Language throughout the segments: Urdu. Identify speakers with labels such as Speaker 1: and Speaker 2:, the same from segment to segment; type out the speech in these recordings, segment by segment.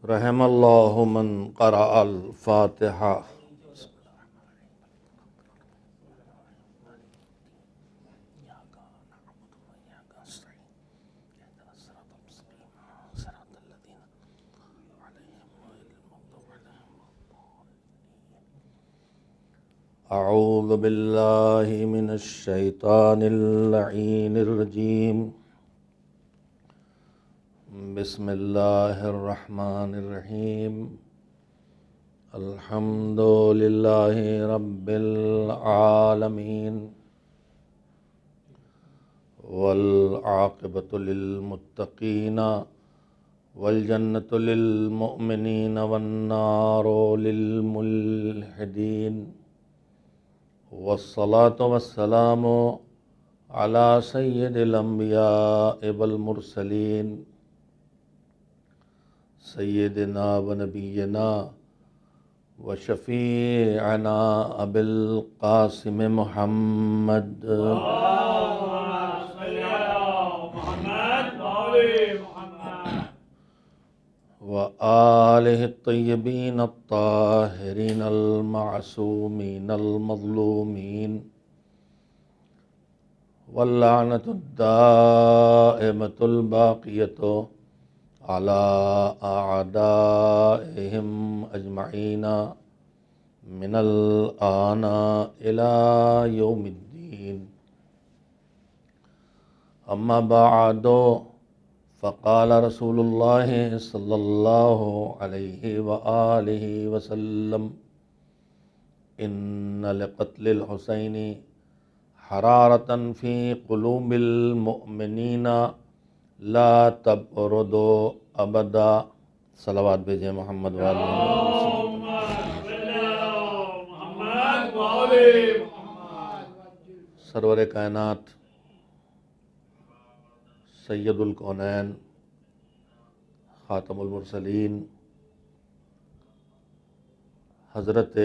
Speaker 1: رحم اللہ من قرأ الفاتحہ۔ اعوذ باللہ من الشیطان اللعین الرجیم۔ بسم اللہ الرحمن الرحیم۔ الحمد للہ رب العالمین والعاقبۃ للمتقین والجنۃ للمؤمنین والنار للملحدین، والصلاة والسلام على سید الانبیاء والمرسلین، سیدنا و نبینا و شفیعنا ابی القاسم محمد و آلہ الطیبین الطاہرین المعصومین المظلومین، واللعنۃ الدائمۃ الباقیۃ علی اعدائہم اجمعین من الآن الی یوم الدین۔ اما بعد، فقال رسول اللہ صلی اللہ علیہ وآلہ وسلم: ان لقتل الحسین حرارۃ فی قلوب المؤمنین لا تبرد ابدا۔ صلوات بھیجیں محمد والے سرور کائنات سید الکونین خاتم المرسلین حضرت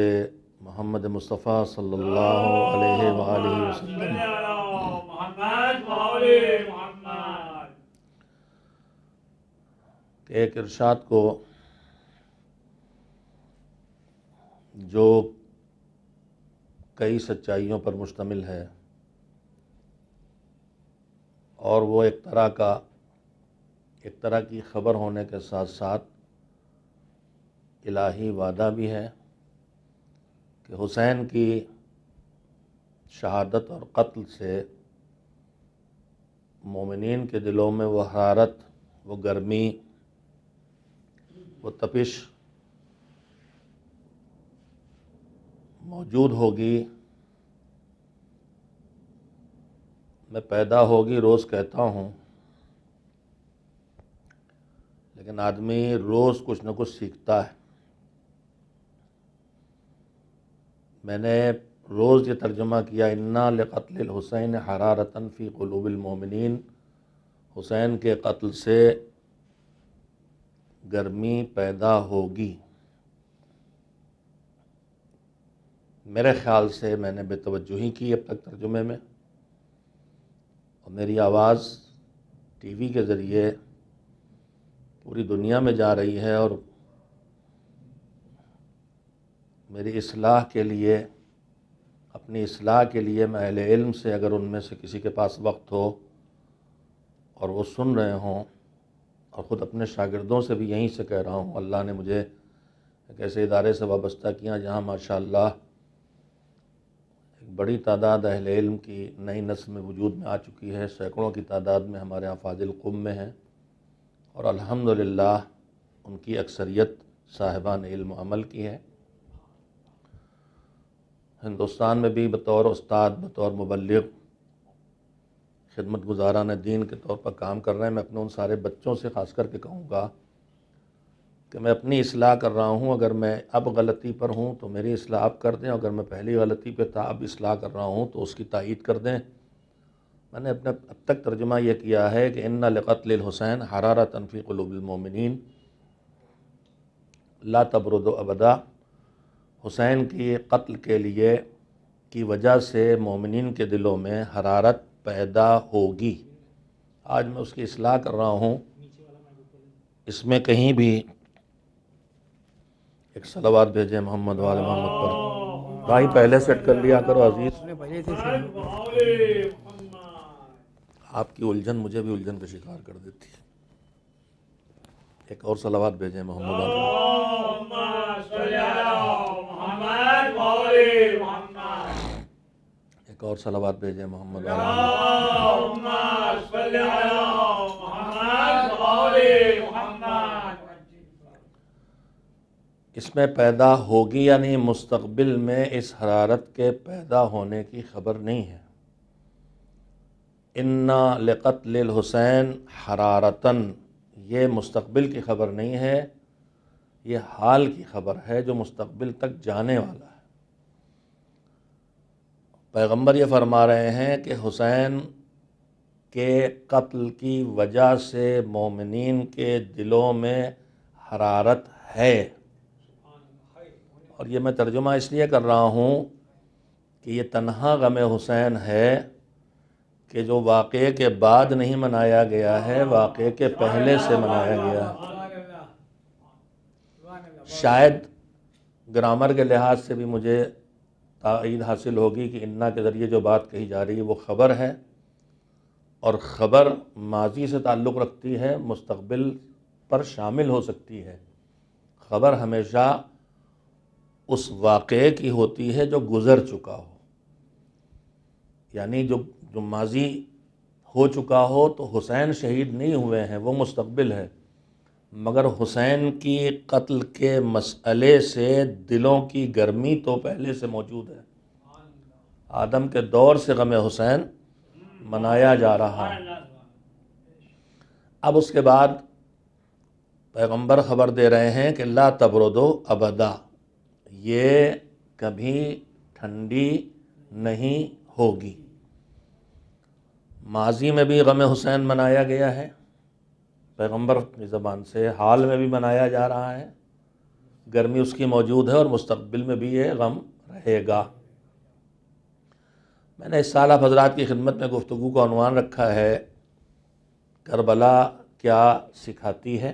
Speaker 1: محمد مصطفیٰ صلی اللہ علیہ وآلہ وسلم کہ ایک ارشاد کو جو کئی سچائیوں پر مشتمل ہے، اور وہ ایک طرح کی خبر ہونے کے ساتھ ساتھ الہی وعدہ بھی ہے کہ حسین کی شہادت اور قتل سے مومنین کے دلوں میں وہ حرارت، وہ گرمی، وہ تپش موجود ہوگی، میں پیدا ہوگی روز کہتا ہوں، لیکن آدمی روز کچھ نہ کچھ سیکھتا ہے۔ میں نے روز یہ ترجمہ کیا: انا لقتل الحسین حرارۃ فی قلوب المؤمنین، حسین کے قتل سے گرمی پیدا ہوگی۔ میرے خیال سے میں نے بے توجہی کی اب تک ترجمے میں، اور میری آواز ٹی وی کے ذریعے پوری دنیا میں جا رہی ہے، اور میری اصلاح کے لیے، اپنی اصلاح کے لیے میں اہل علم سے، اگر ان میں سے کسی کے پاس وقت ہو اور وہ سن رہے ہوں، اور خود اپنے شاگردوں سے بھی یہیں سے کہہ رہا ہوں، اللہ نے مجھے ایک ایسے ادارے سے وابستہ کیا جہاں ماشاءاللہ ایک بڑی تعداد اہل علم کی نئی نسل میں وجود میں آ چکی ہے، سینکڑوں کی تعداد میں ہمارے ہاں فاضل قم میں ہیں، اور الحمدللہ ان کی اکثریت صاحبان علم و عمل کی ہے۔ ہندوستان میں بھی بطور استاد، بطور مبلغ، خدمت گزاران دین کے طور پر کام کر رہے ہیں۔ میں اپنے ان سارے بچوں سے خاص کر کے کہوں گا کہ میں اپنی اصلاح کر رہا ہوں، اگر میں اب غلطی پر ہوں تو میری اصلاح اب کر دیں، اگر میں پہلی غلطی پہ تھا اب اصلاح کر رہا ہوں تو اس کی تائید کر دیں۔ میں نے اب تک ترجمہ یہ کیا ہے کہ ان لقتل الحسین حرارۃ فی قلوب المؤمنین لا تبرد ابدا، حسین کی قتل کے لیے کی وجہ سے مومنین کے دلوں میں حرارت پیدا ہوگی۔ آج میں اس کی اصلاح کر رہا ہوں، اس میں کہیں بھی ایک صلوات بھیجیں محمد وال محمد پر. بھائی پہلے سیٹ کر لیا کرو عزیز. آپ کی الجھن مجھے بھی الجھن کا شکار کر دیتی ہے. ایک اور صلوات بھیجیں محمد وال. ایک اور صلوات بھیجیں محمد وال محمد. اس میں پیدا ہوگی یا نہیں مستقبل میں اس حرارت کے پیدا ہونے کی خبر نہیں ہے. انا لقتل الحسین حرارتن، یہ مستقبل کی خبر نہیں ہے، یہ حال کی خبر ہے جو مستقبل تک جانے والا ہے. پیغمبر یہ فرما رہے ہیں کہ حسین کے قتل کی وجہ سے مومنین کے دلوں میں حرارت ہے. اور یہ میں ترجمہ اس لیے کر رہا ہوں کہ یہ تنہا غم حسین ہے کہ جو واقعے کے بعد نہیں منایا گیا ہے، واقعے کے پہلے سے منایا گیا ہے. شاید گرامر کے لحاظ سے بھی مجھے تائید حاصل ہوگی کہ انا کے ذریعے جو بات کہی جا رہی ہے وہ خبر ہے، اور خبر ماضی سے تعلق رکھتی ہے، مستقبل پر شامل ہو سکتی ہے. خبر ہمیشہ اس واقعے کی ہوتی ہے جو گزر چکا ہو، یعنی جو ماضی ہو چکا ہو. تو حسین شہید نہیں ہوئے ہیں، وہ مستقبل ہے، مگر حسین کی قتل کے مسئلے سے دلوں کی گرمی تو پہلے سے موجود ہے. آدم کے دور سے غم حسین منایا جا رہا ہے. اب اس کے بعد پیغمبر خبر دے رہے ہیں کہ لا تبردو ابدا، یہ کبھی ٹھنڈی نہیں ہوگی. ماضی میں بھی غم حسین منایا گیا ہے پیغمبر کی زبان سے، حال میں بھی منایا جا رہا ہے، گرمی اس کی موجود ہے، اور مستقبل میں بھی یہ غم رہے گا. میں نے اس سال آپ حضرات کی خدمت میں گفتگو کو عنوان رکھا ہے کربلا کیا سکھاتی ہے،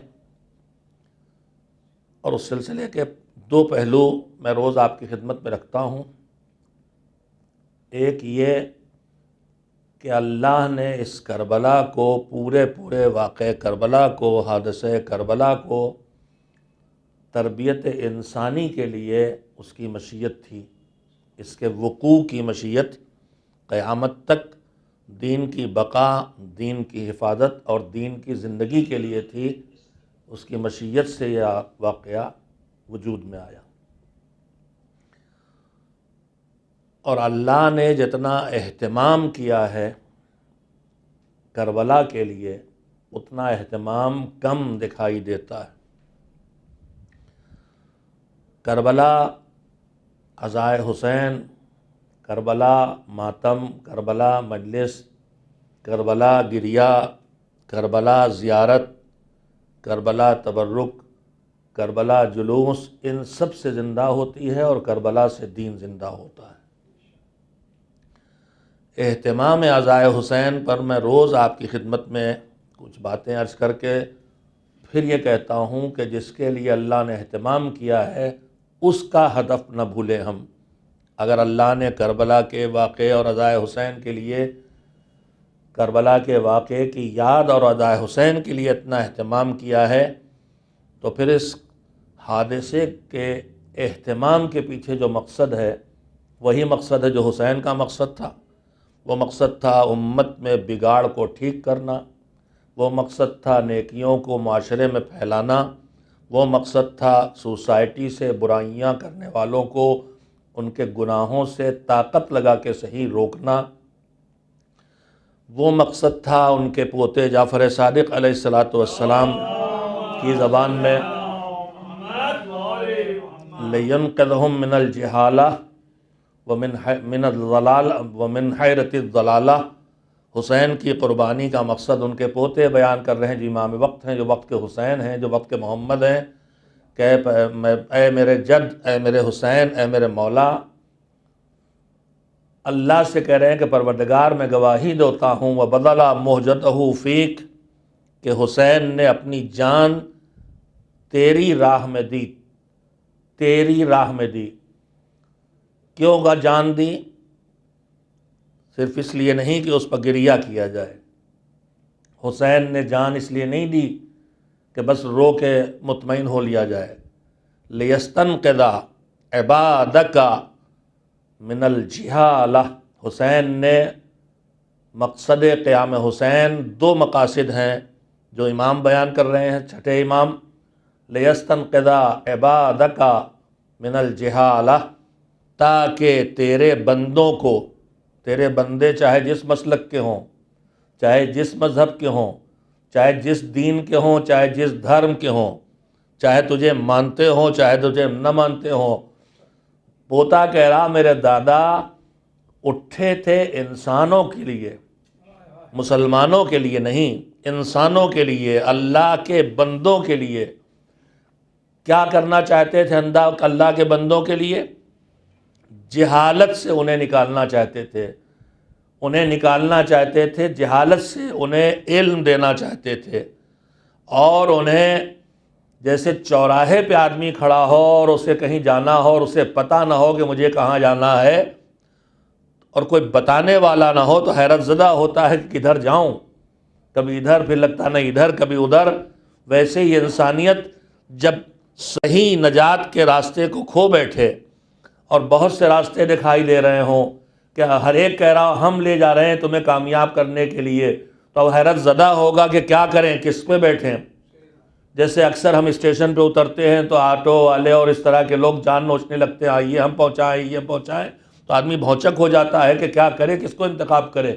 Speaker 1: اور اس سلسلے کے دو پہلو میں روز آپ کی خدمت میں رکھتا ہوں. ایک یہ کہ اللہ نے اس کربلا کو، پورے واقعہ کربلا کو، حادثہ کربلا کو تربیت انسانی کے لیے اس کی مشیت تھی، اس کے وقوع کی مشیت قیامت تک دین کی بقا، دین کی حفاظت اور دین کی زندگی کے لیے تھی. اس کی مشیت سے یہ واقعہ وجود میں آیا. اور اللہ نے جتنا اہتمام کیا ہے کربلا کے لیے، اتنا اہتمام کم دکھائی دیتا ہے. کربلا عزائے حسین، کربلا ماتم، کربلا مجلس، کربلا گریہ، کربلا زیارت، کربلا تبرک، کربلا جلوس، ان سب سے زندہ ہوتی ہے، اور کربلا سے دین زندہ ہوتا ہے. اہتمام عزائے حسین پر میں روز آپ کی خدمت میں کچھ باتیں عرض کر کے پھر یہ کہتا ہوں کہ جس کے لیے اللہ نے اہتمام کیا ہے اس کا ہدف نہ بھولیں ہم. اگر اللہ نے کربلا کے واقعے اور عزائے حسین کے لیے، کربلا کے واقعے کی یاد اور عزائے حسین کے لیے اتنا اہتمام کیا ہے، تو پھر اس حادثے کے اہتمام کے پیچھے جو مقصد ہے وہی مقصد ہے جو حسین کا مقصد تھا. وہ مقصد تھا امت میں بگاڑ کو ٹھیک کرنا، وہ مقصد تھا نیکیوں کو معاشرے میں پھیلانا، وہ مقصد تھا سوسائٹی سے برائیاں کرنے والوں کو ان کے گناہوں سے طاقت لگا کے صحیح روکنا، وہ مقصد تھا ان کے پوتے جعفر صادق علیہ السلام کی زبان میں لِيَنْقِذْهُمْ مِنَ الْجِهَالَةِ وَمِنْ الضَّلَالَةِ وَمِنْ حَيْرَةِ الضَّلَالَةِ. حسین کی قربانی کا مقصد ان کے پوتے بیان کر رہے ہیں، جو امام وقت ہیں، جو وقت کے حسین ہیں، جو وقت کے محمد ہیں، کہ اے میرے جد، اے میرے حسین، اے میرے مولا. اللہ سے کہہ رہے ہیں کہ پروردگار میں گواہی دیتا ہوں وَبَذَلَ مُحْجَتَهُ فِيك، کہ حسین نے اپنی جان تیری راہ میں دی، تیری راہ میں دی۔ کیوں گا جان دی؟ صرف اس لیے نہیں کہ اس پر گریہ کیا جائے۔ حسین نے جان اس لیے نہیں دی کہ بس رو کے مطمئن ہو لیا جائے۔ لیستنقذ عبادک من الجہالہ، حسین نے مقصد قیام حسین دو مقاصد ہیں جو امام بیان کر رہے ہیں، چھٹے امام، لیستنقذ عبادک من الجہالہ، تاکہ تیرے بندوں کو، تیرے بندے چاہے جس مسلک کے ہوں، چاہے جس مذہب کے ہوں، چاہے جس دین کے ہوں، چاہے جس دھرم کے ہوں، چاہے تجھے مانتے ہوں چاہے تجھے نہ مانتے ہوں۔ پوتا کہہ رہا میرے دادا اٹھے تھے انسانوں کے لیے، مسلمانوں کے لیے نہیں، انسانوں کے لیے، اللہ کے بندوں کے لیے۔ کیا کرنا چاہتے تھے اللہ کے بندوں کے لیے؟ جہالت سے انہیں نکالنا چاہتے تھے، انہیں نکالنا چاہتے تھے جہالت سے، انہیں علم دینا چاہتے تھے، اور انہیں جیسے چوراہے پہ آدمی کھڑا ہو اور اسے کہیں جانا ہو اور اسے پتہ نہ ہو کہ مجھے کہاں جانا ہے، اور کوئی بتانے والا نہ ہو تو حیرت زدہ ہوتا ہے کہ کدھر جاؤں، کبھی ادھر پھر لگتا نہیں ادھر کبھی ادھر۔ ویسے ہی انسانیت جب صحیح نجات کے راستے کو کھو بیٹھے اور بہت سے راستے دکھائی دے رہے ہوں کہ ہر ایک کہہ رہا ہو ہم لے جا رہے ہیں تمہیں کامیاب کرنے کے لیے، تو اب حیرت زدہ ہوگا کہ کیا کریں، کس پہ بیٹھیں۔ جیسے اکثر ہم اسٹیشن پہ اترتے ہیں تو آٹو والے اور اس طرح کے لوگ جان نوچنے لگتے ہیں، آئیے ہم پہنچائیں یہ پہنچائیں، تو آدمی بھونچک ہو جاتا ہے کہ کیا کرے، کس کو انتخاب کرے،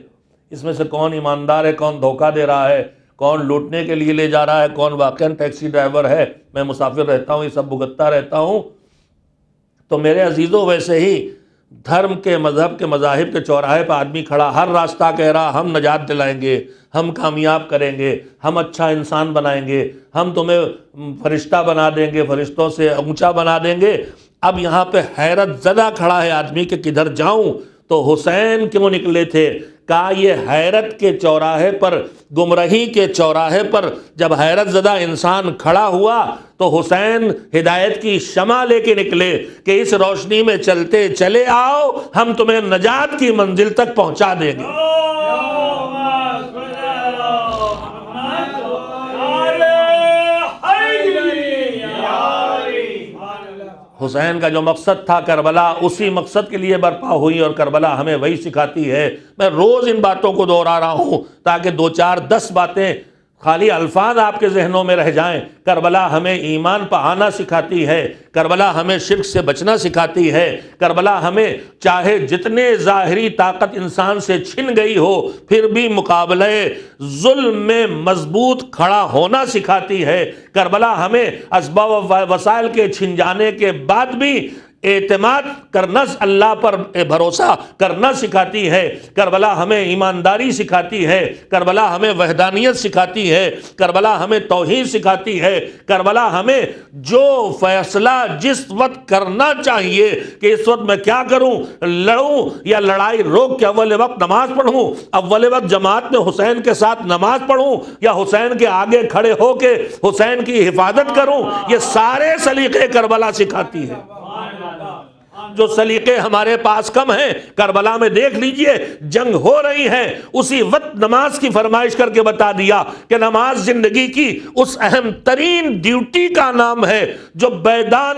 Speaker 1: اس میں سے کون ایماندار ہے، کون دھوکہ دے رہا ہے، کون لوٹنے کے لیے لے جا رہا ہے، کون واقعاً ٹیکسی ڈرائیور ہے، میں مسافر رہتا ہوں، یہ سب بھگتتا رہتا ہوں۔ تو میرے عزیزوں ویسے ہی دھرم کے، مذہب کے، مذاہب کے چوراہے پہ آدمی کھڑا، ہر راستہ کہہ رہا ہم نجات دلائیں گے، ہم کامیاب کریں گے، ہم اچھا انسان بنائیں گے، ہم تمہیں فرشتہ بنا دیں گے، فرشتوں سے اونچا بنا دیں گے۔ اب یہاں پہ حیرت زدہ کھڑا ہے آدمی کہ کدھر جاؤں، تو حسین کیوں نکلے تھے؟ کہا یہ حیرت کے چوراہے پر، گمراہی کے چوراہے پر جب حیرت زدہ انسان کھڑا ہوا تو حسین ہدایت کی شمع لے کے نکلے کہ اس روشنی میں چلتے چلے آؤ، ہم تمہیں نجات کی منزل تک پہنچا دیں گے۔ حسین کا جو مقصد تھا کربلا اسی مقصد کے لیے برپا ہوئی، اور کربلا ہمیں وہی سکھاتی ہے۔ میں روز ان باتوں کو دہرا رہا ہوں تاکہ 2 4 10 باتیں خالی الفاظ آپ کے ذہنوں میں رہ جائیں۔ کربلا ہمیں ایمان پہ آنا سکھاتی ہے، کربلا ہمیں شرک سے بچنا سکھاتی ہے، کربلا ہمیں چاہے جتنے ظاہری طاقت انسان سے چھن گئی ہو پھر بھی مقابلہ ظلم میں مضبوط کھڑا ہونا سکھاتی ہے، کربلا ہمیں اسباب و وسائل کے چھن جانے کے بعد بھی اعتماد کرنا، اللہ پر بھروسہ کرنا سکھاتی ہے، کربلا ہمیں ایمانداری سکھاتی ہے، کربلا ہمیں وحدانیت سکھاتی ہے، کربلا ہمیں توحید سکھاتی ہے، کربلا ہمیں جو فیصلہ جس وقت کرنا چاہیے کہ اس وقت میں کیا کروں، لڑوں یا لڑائی روک کے اول وقت نماز پڑھوں، اول وقت جماعت میں حسین کے ساتھ نماز پڑھوں، یا حسین کے آگے کھڑے ہو کے حسین کی حفاظت کروں، یہ سارے سلیقے کربلا سکھاتی ہے۔ جو سلیقے ہمارے پاس کم ہیں، کربلا میں دیکھ لیجئے جنگ ہو رہی ہے، اسی وقت نماز کی فرمائش کر کے بتا دیا کہ نماز زندگی کی اس اہم ترین ڈیوٹی کا نام ہے جو میدان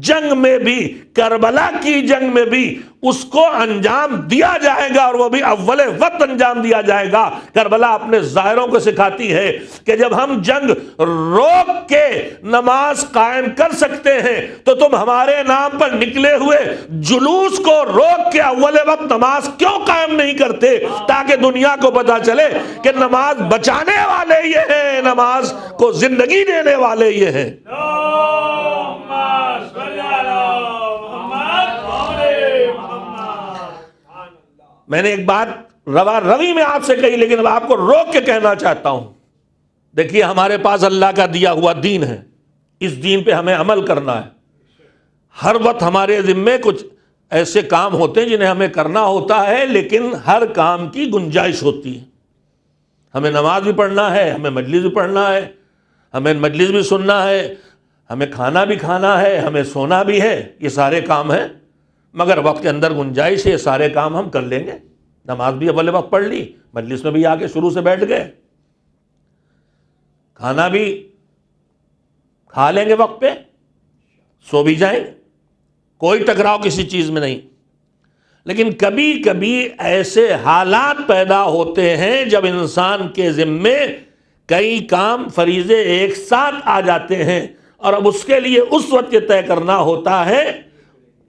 Speaker 1: جنگ میں بھی، کربلا کی جنگ میں بھی اس کو انجام دیا جائے گا، اور وہ بھی اول وقت انجام دیا جائے گا۔ کربلا اپنے ظاہروں کو سکھاتی ہے کہ جب ہم جنگ روک کے نماز قائم کر سکتے ہیں تو تم ہمارے نام پر نکلے ہوئے جلوس کو روک کے اول وقت نماز کیوں قائم نہیں کرتے، تاکہ دنیا کو پتا چلے کہ نماز بچانے والے یہ ہیں، نماز کو زندگی دینے والے یہ ہیں۔ میں نے ایک بات روا روی میں آپ سے کہی، لیکن اب آپ کو روک کے کہنا چاہتا ہوں۔ دیکھیے ہمارے پاس اللہ کا دیا ہوا دین ہے، اس دین پہ ہمیں عمل کرنا ہے۔ ہر وقت ہمارے ذمے کچھ ایسے کام ہوتے ہیں جنہیں ہمیں کرنا ہوتا ہے، لیکن ہر کام کی گنجائش ہوتی ہے۔ ہمیں نماز بھی پڑھنا ہے، ہمیں مجلس بھی پڑھنا ہے، ہمیں مجلس بھی سننا ہے، ہمیں کھانا بھی کھانا ہے، ہمیں سونا بھی ہے، یہ سارے کام ہیں، مگر وقت کے اندر گنجائش ہے، یہ سارے کام ہم کر لیں گے۔ نماز بھی اول وقت پڑھ لی، مجلس میں بھی آ کے شروع سے بیٹھ گئے، کھانا بھی کھا لیں گے وقت پہ، سو بھی جائیں گے، کوئی ٹکراؤ کسی چیز میں نہیں۔ لیکن کبھی کبھی ایسے حالات پیدا ہوتے ہیں جب انسان کے ذمے کئی کام فریضے ایک ساتھ آ جاتے ہیں، اور اب اس کے لیے اس وقت یہ طے کرنا ہوتا ہے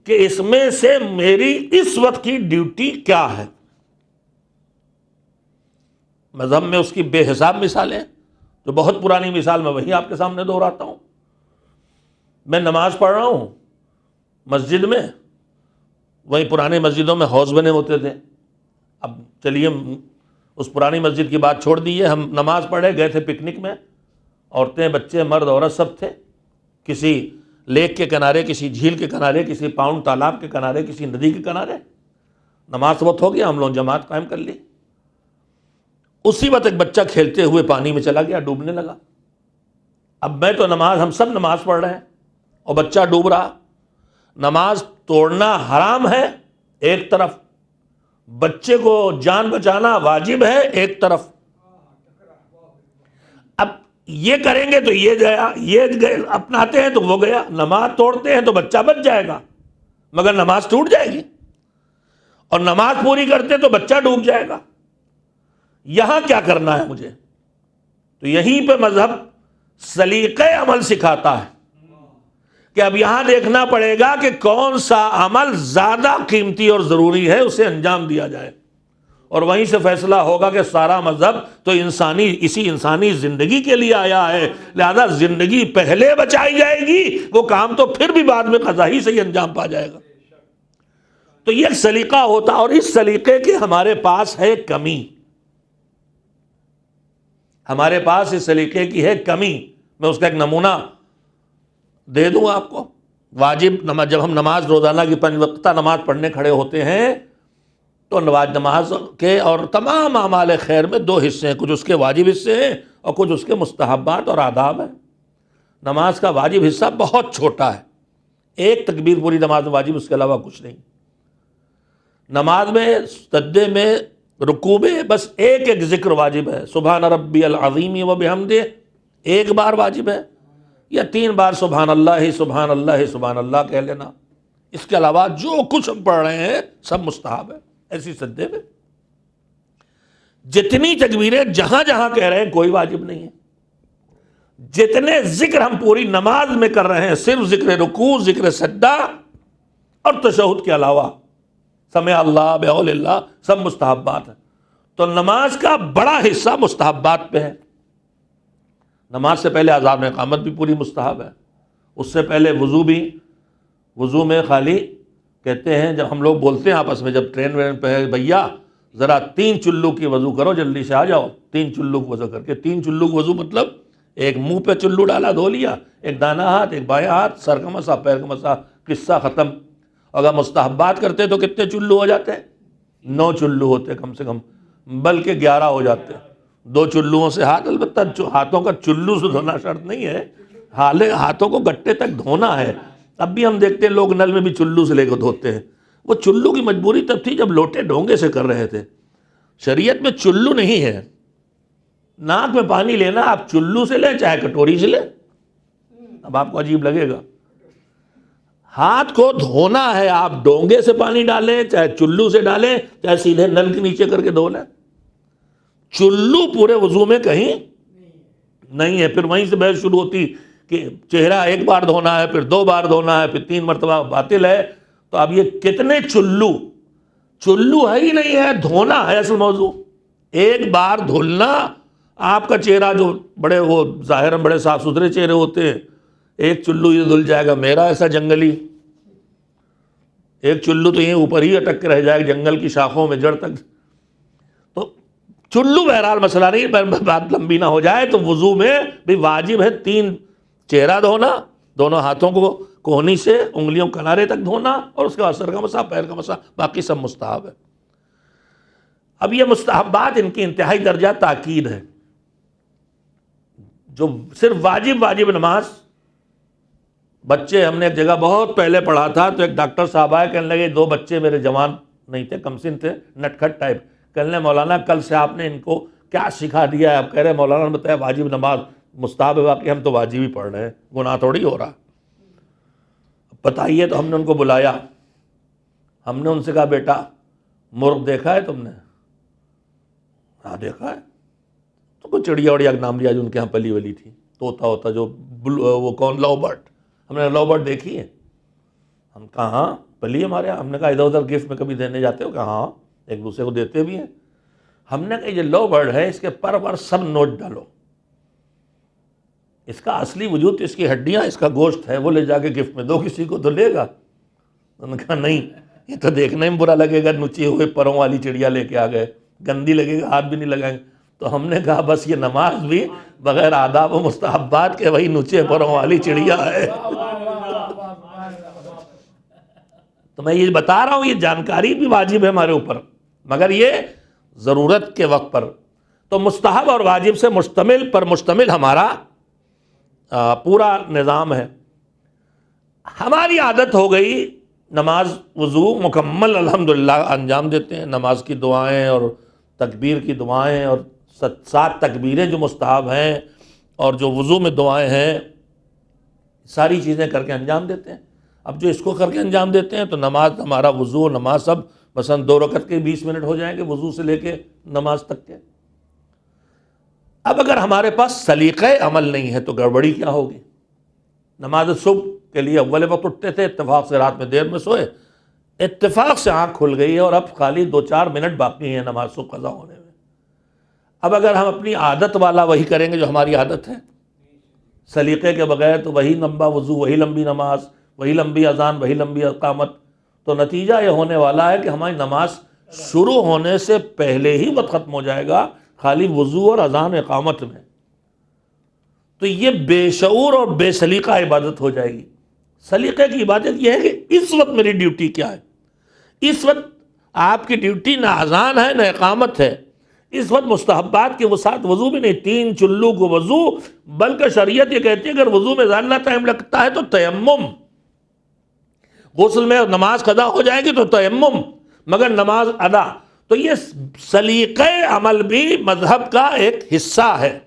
Speaker 1: کہ اس میں سے میری اس وقت کی ڈیوٹی کیا ہے۔ مذہب میں اس کی بے حساب مثالیں، جو بہت پرانی مثال میں وہی آپ کے سامنے دہراتا ہوں۔ میں نماز پڑھ رہا ہوں مسجد میں، وہیں پرانے مسجدوں میں حوض بنے ہوتے تھے۔ اب چلیے اس پرانی مسجد کی بات چھوڑ دیجیے، ہم نماز پڑھے گئے تھے پکنک میں، عورتیں بچے مرد عورت سب تھے، کسی لیک کے کنارے، کسی جھیل کے کنارے، کسی پاؤنڈ تالاب کے کنارے، کسی ندی کے کنارے۔ نماز وقت ہو گیا، ہم لوگ جماعت قائم کر لی۔ اسی وقت ایک بچہ کھیلتے ہوئے پانی میں چلا گیا، ڈوبنے لگا۔ اب میں تو نماز، ہم سب نماز پڑھ رہے ہیں اور بچہ ڈوب رہا۔ نماز توڑنا حرام ہے ایک طرف، بچے کو جان بچانا واجب ہے ایک طرف۔ اب یہ کریں گے تو یہ گیا، یہ اپناتے ہیں تو وہ گیا، نماز توڑتے ہیں تو بچہ بچ جائے گا مگر نماز ٹوٹ جائے گی، اور نماز پوری کرتے تو بچہ ڈوب جائے گا۔ یہاں کیا کرنا ہے مجھے؟ تو یہیں پہ مذہب سلیقہ عمل سکھاتا ہے کہ اب یہاں دیکھنا پڑے گا کہ کون سا عمل زیادہ قیمتی اور ضروری ہے، اسے انجام دیا جائے، اور وہیں سے فیصلہ ہوگا کہ سارا مذہب تو اسی انسانی زندگی کے لیے آیا ہے، لہذا زندگی پہلے بچائی جائے گی، وہ کام تو پھر بھی بعد میں قضا ہی سے ہی انجام پا جائے گا۔ تو یہ ایک سلیقہ ہوتا، اور اس سلیقے کے ہمارے پاس ہے کمی، ہمارے پاس اس سلیقے کی ہے کمی۔ میں اس کا ایک نمونہ دے دوں آپ کو۔ واجب نماز، جب ہم نماز روزانہ کی 5 وقتہ نماز پڑھنے کھڑے ہوتے ہیں تو نماز کے اور تمام اعمال خیر میں 2 حصے ہیں، کچھ اس کے واجب حصے ہیں اور کچھ اس کے مستحبات اور آداب ہیں۔ نماز کا واجب حصہ بہت چھوٹا ہے، ایک تکبیر پوری نماز میں واجب، اس کے علاوہ کچھ نہیں۔ نماز میں سجدے میں، رکوع میں بس ایک ذکر واجب ہے، سبحان ربی العظیم و بحمدہ، ایک بار واجب ہے، یا 3 بار سبحان اللہ سبحان اللہ سبحان اللہ کہہ لینا۔ اس کے علاوہ جو کچھ ہم پڑھ رہے ہیں سب مستحب ہے۔ ایسی سجدے میں جتنی تکبیریں جہاں جہاں کہہ رہے ہیں کوئی واجب نہیں ہے، جتنے ذکر ہم پوری نماز میں کر رہے ہیں صرف ذکر رکوع، ذکر سجدہ اور تشہد کے علاوہ سمع اللہ بقول اللہ سب مستحبات ہیں۔ تو نماز کا بڑا حصہ مستحبات پہ ہے۔ نماز سے پہلے اذان و اقامت بھی پوری مستحب ہے، اس سے پہلے وضو بھی، وضو میں خالی کہتے ہیں جب ہم لوگ بولتے ہیں آپس میں جب ٹرین وین پہ ہے، بھیا ذرا 3 چلو کی وضو کرو، جلدی سے آ جاؤ، 3 چلو کی وضو کر کے، 3 چلو کی وضو مطلب ایک منہ پہ چلو ڈالا دھو لیا، ایک دانا ہاتھ، ایک بایاں ہاتھ، سر کا مسا، پیر کا مسا، قصہ ختم۔ اگر مستحبات کرتے تو کتنے چلو ہو جاتے؟ 9 چلو ہوتے کم سے کم، بلکہ 11 ہو جاتے۔ 2 چلوؤں سے ہاتھ، البتہ ہاتھوں کا چلو سے دھونا شرط نہیں ہے، ہاتھوں کو گٹے تک دھونا ہے۔ اب بھی ہم دیکھتے ہیں لوگ نل میں بھی چلو سے لے کے دھوتے ہیں، وہ چلو کی مجبوری تب تھی جب لوٹے ڈھونگے سے کر رہے تھے۔ شریعت میں چلو نہیں ہے، ناک میں پانی لینا آپ چلو سے لیں چاہے کٹوری سے لیں، اب آپ کو عجیب لگے گا۔ ہاتھ کو دھونا ہے، آپ ڈونگے سے پانی ڈالیں چاہے چلو سے ڈالیں چاہے سیدھے نل کے نیچے کر کے دھو لیں، چلو پورے وضو میں کہیں نہیں ہے۔ پھر وہیں سے بحث شروع ہوتی کہ چہرہ 1 بار دھونا ہے، پھر 2 بار دھونا ہے، پھر 3 مرتبہ باطل ہے۔ تو اب یہ کتنے چلو ہے ہی نہیں ہے، دھونا ہے اصل موضوع۔ 1 بار دھلنا، آپ کا چہرہ جو بڑے وہ ظاہر بڑے صاف ستھرے چہرے ہوتے ہیں، 1 چلو یہ دھل جائے گا، میرا ایسا جنگلی 1 چلو تو یہ اوپر ہی اٹک کے رہ جائے گا جنگل کی شاخوں میں جڑ تک۔ تو چلو بہرحال مسئلہ نہیں، بات لمبی نہ ہو جائے تو وضو میں بھی واجب ہے 3 چہرہ دھونا، دونوں ہاتھوں کو کوہنی سے انگلیوں کنارے تک دھونا، اور اس کے بعد سر کا مسا، پیر کا مسا، باقی سب مستحب ہے۔ اب یہ مستحبات ان کی انتہائی درجہ تاکید ہے۔ جو صرف واجب نماز بچے ہم نے ایک جگہ بہت پہلے پڑھا تھا، تو ایک ڈاکٹر صاحب آئے، کہنے لگے 2 بچے میرے جوان نہیں تھے، کم سن تھے، نٹ کھٹ ٹائپ، کہنے لگے مولانا کل سے آپ نے ان کو کیا سکھا دیا ہے؟ آپ کہہ رہے مولانا نے بتایا واجب نماز مستحب ہے، واقعی ہم تو واجب ہی پڑھ رہے ہیں، گناہ تھوڑی ہو رہا، بتائیے۔ تو ہم نے ان کو بلایا، ہم نے ان سے کہا بیٹا مرغ دیکھا ہے تم نے؟ ہاں دیکھا ہے۔ تو کوئی چڑیا وڑیا کا نام لیا جو ان کے یہاں پلی ولی تھی، طوطا ہوتا جو وہ کون، لو برڈ، ہم نے لو برڈ دیکھی ہے؟ ہم کہا ہاں پلی ہمارے یہاں۔ ہم نے کہا ادھر ادھر گفٹ میں کبھی دینے جاتے ہو؟ کہا ہاں، ایک دوسرے کو دیتے بھی ہیں۔ ہم نے کہا یہ لو برڈ ہے، اس کے پر سب نوٹ ڈالو، اس کا اصلی وجود اس کی ہڈیاں، اس کا گوشت ہے، وہ لے جا کے گفٹ میں دو، کسی کو تو لے گا۔ انہوں نے کہا نہیں، یہ تو دیکھنے میں برا لگے گا، نچے ہوئے پروں والی چڑیا لے کے آ گئے، گندی لگے گا، ہاتھ بھی نہیں لگائیں گے۔ تو ہم نے کہا بس یہ نماز بھی بغیر آداب و مستحبات کے وہی نچے پروں والی چڑیا ہے۔ تو میں یہ بتا رہا ہوں، یہ جانکاری بھی واجب ہے ہمارے اوپر، مگر یہ ضرورت کے وقت پر۔ تو مستحب اور واجب سے مشتمل ہمارا پورا نظام ہے۔ ہماری عادت ہو گئی نماز وضو مکمل الحمدللہ انجام دیتے ہیں، نماز کی دعائیں اور تکبیر کی دعائیں اور 7 تکبیریں جو مستحب ہیں اور جو وضو میں دعائیں ہیں، ساری چیزیں کر کے انجام دیتے ہیں۔ اب جو اس کو کر کے انجام دیتے ہیں تو نماز، ہمارا وضو نماز سب مثلا 2 رکعت کے 20 منٹ ہو جائیں گے وضو سے لے کے نماز تک کے۔ اب اگر ہمارے پاس سلیقہ عمل نہیں ہے تو گڑبڑی کیا ہوگی؟ نماز صبح کے لیے اول وقت اٹھتے تھے، اتفاق سے رات میں دیر میں سوئے، اتفاق سے آنکھ کھل گئی ہے اور اب خالی 2-4 منٹ باقی ہیں نماز صبح قضا ہونے میں۔ اب اگر ہم اپنی عادت والا وہی کریں گے جو ہماری عادت ہے، سلیقے کے بغیر، تو وہی لمبا وضو، وہی لمبی نماز، وہی لمبی اذان، وہی لمبی اقامت، تو نتیجہ یہ ہونے والا ہے کہ ہماری نماز شروع ہونے سے پہلے ہی وقت ختم ہو جائے گا خالی وضو اور اذان اقامت میں۔ تو یہ بے شعور اور بے سلیقہ عبادت ہو جائے گی۔ سلیقے کی عبادت یہ ہے کہ اس وقت میری ڈیوٹی کیا ہے، اس وقت آپ کی ڈیوٹی نہ اذان ہے نہ اقامت ہے، اس وقت مستحبات کے وسعت وضو بھی نہیں، 3 چلو کو وضو، بلکہ شریعت یہ کہتی ہے اگر وضو میں زیادہ ٹائم لگتا ہے تو تیمم، غسل میں نماز قضا ہو جائے گی تو تیمم، مگر نماز ادا۔ تو یہ سلیقہ عمل بھی مذہب کا ایک حصہ ہے۔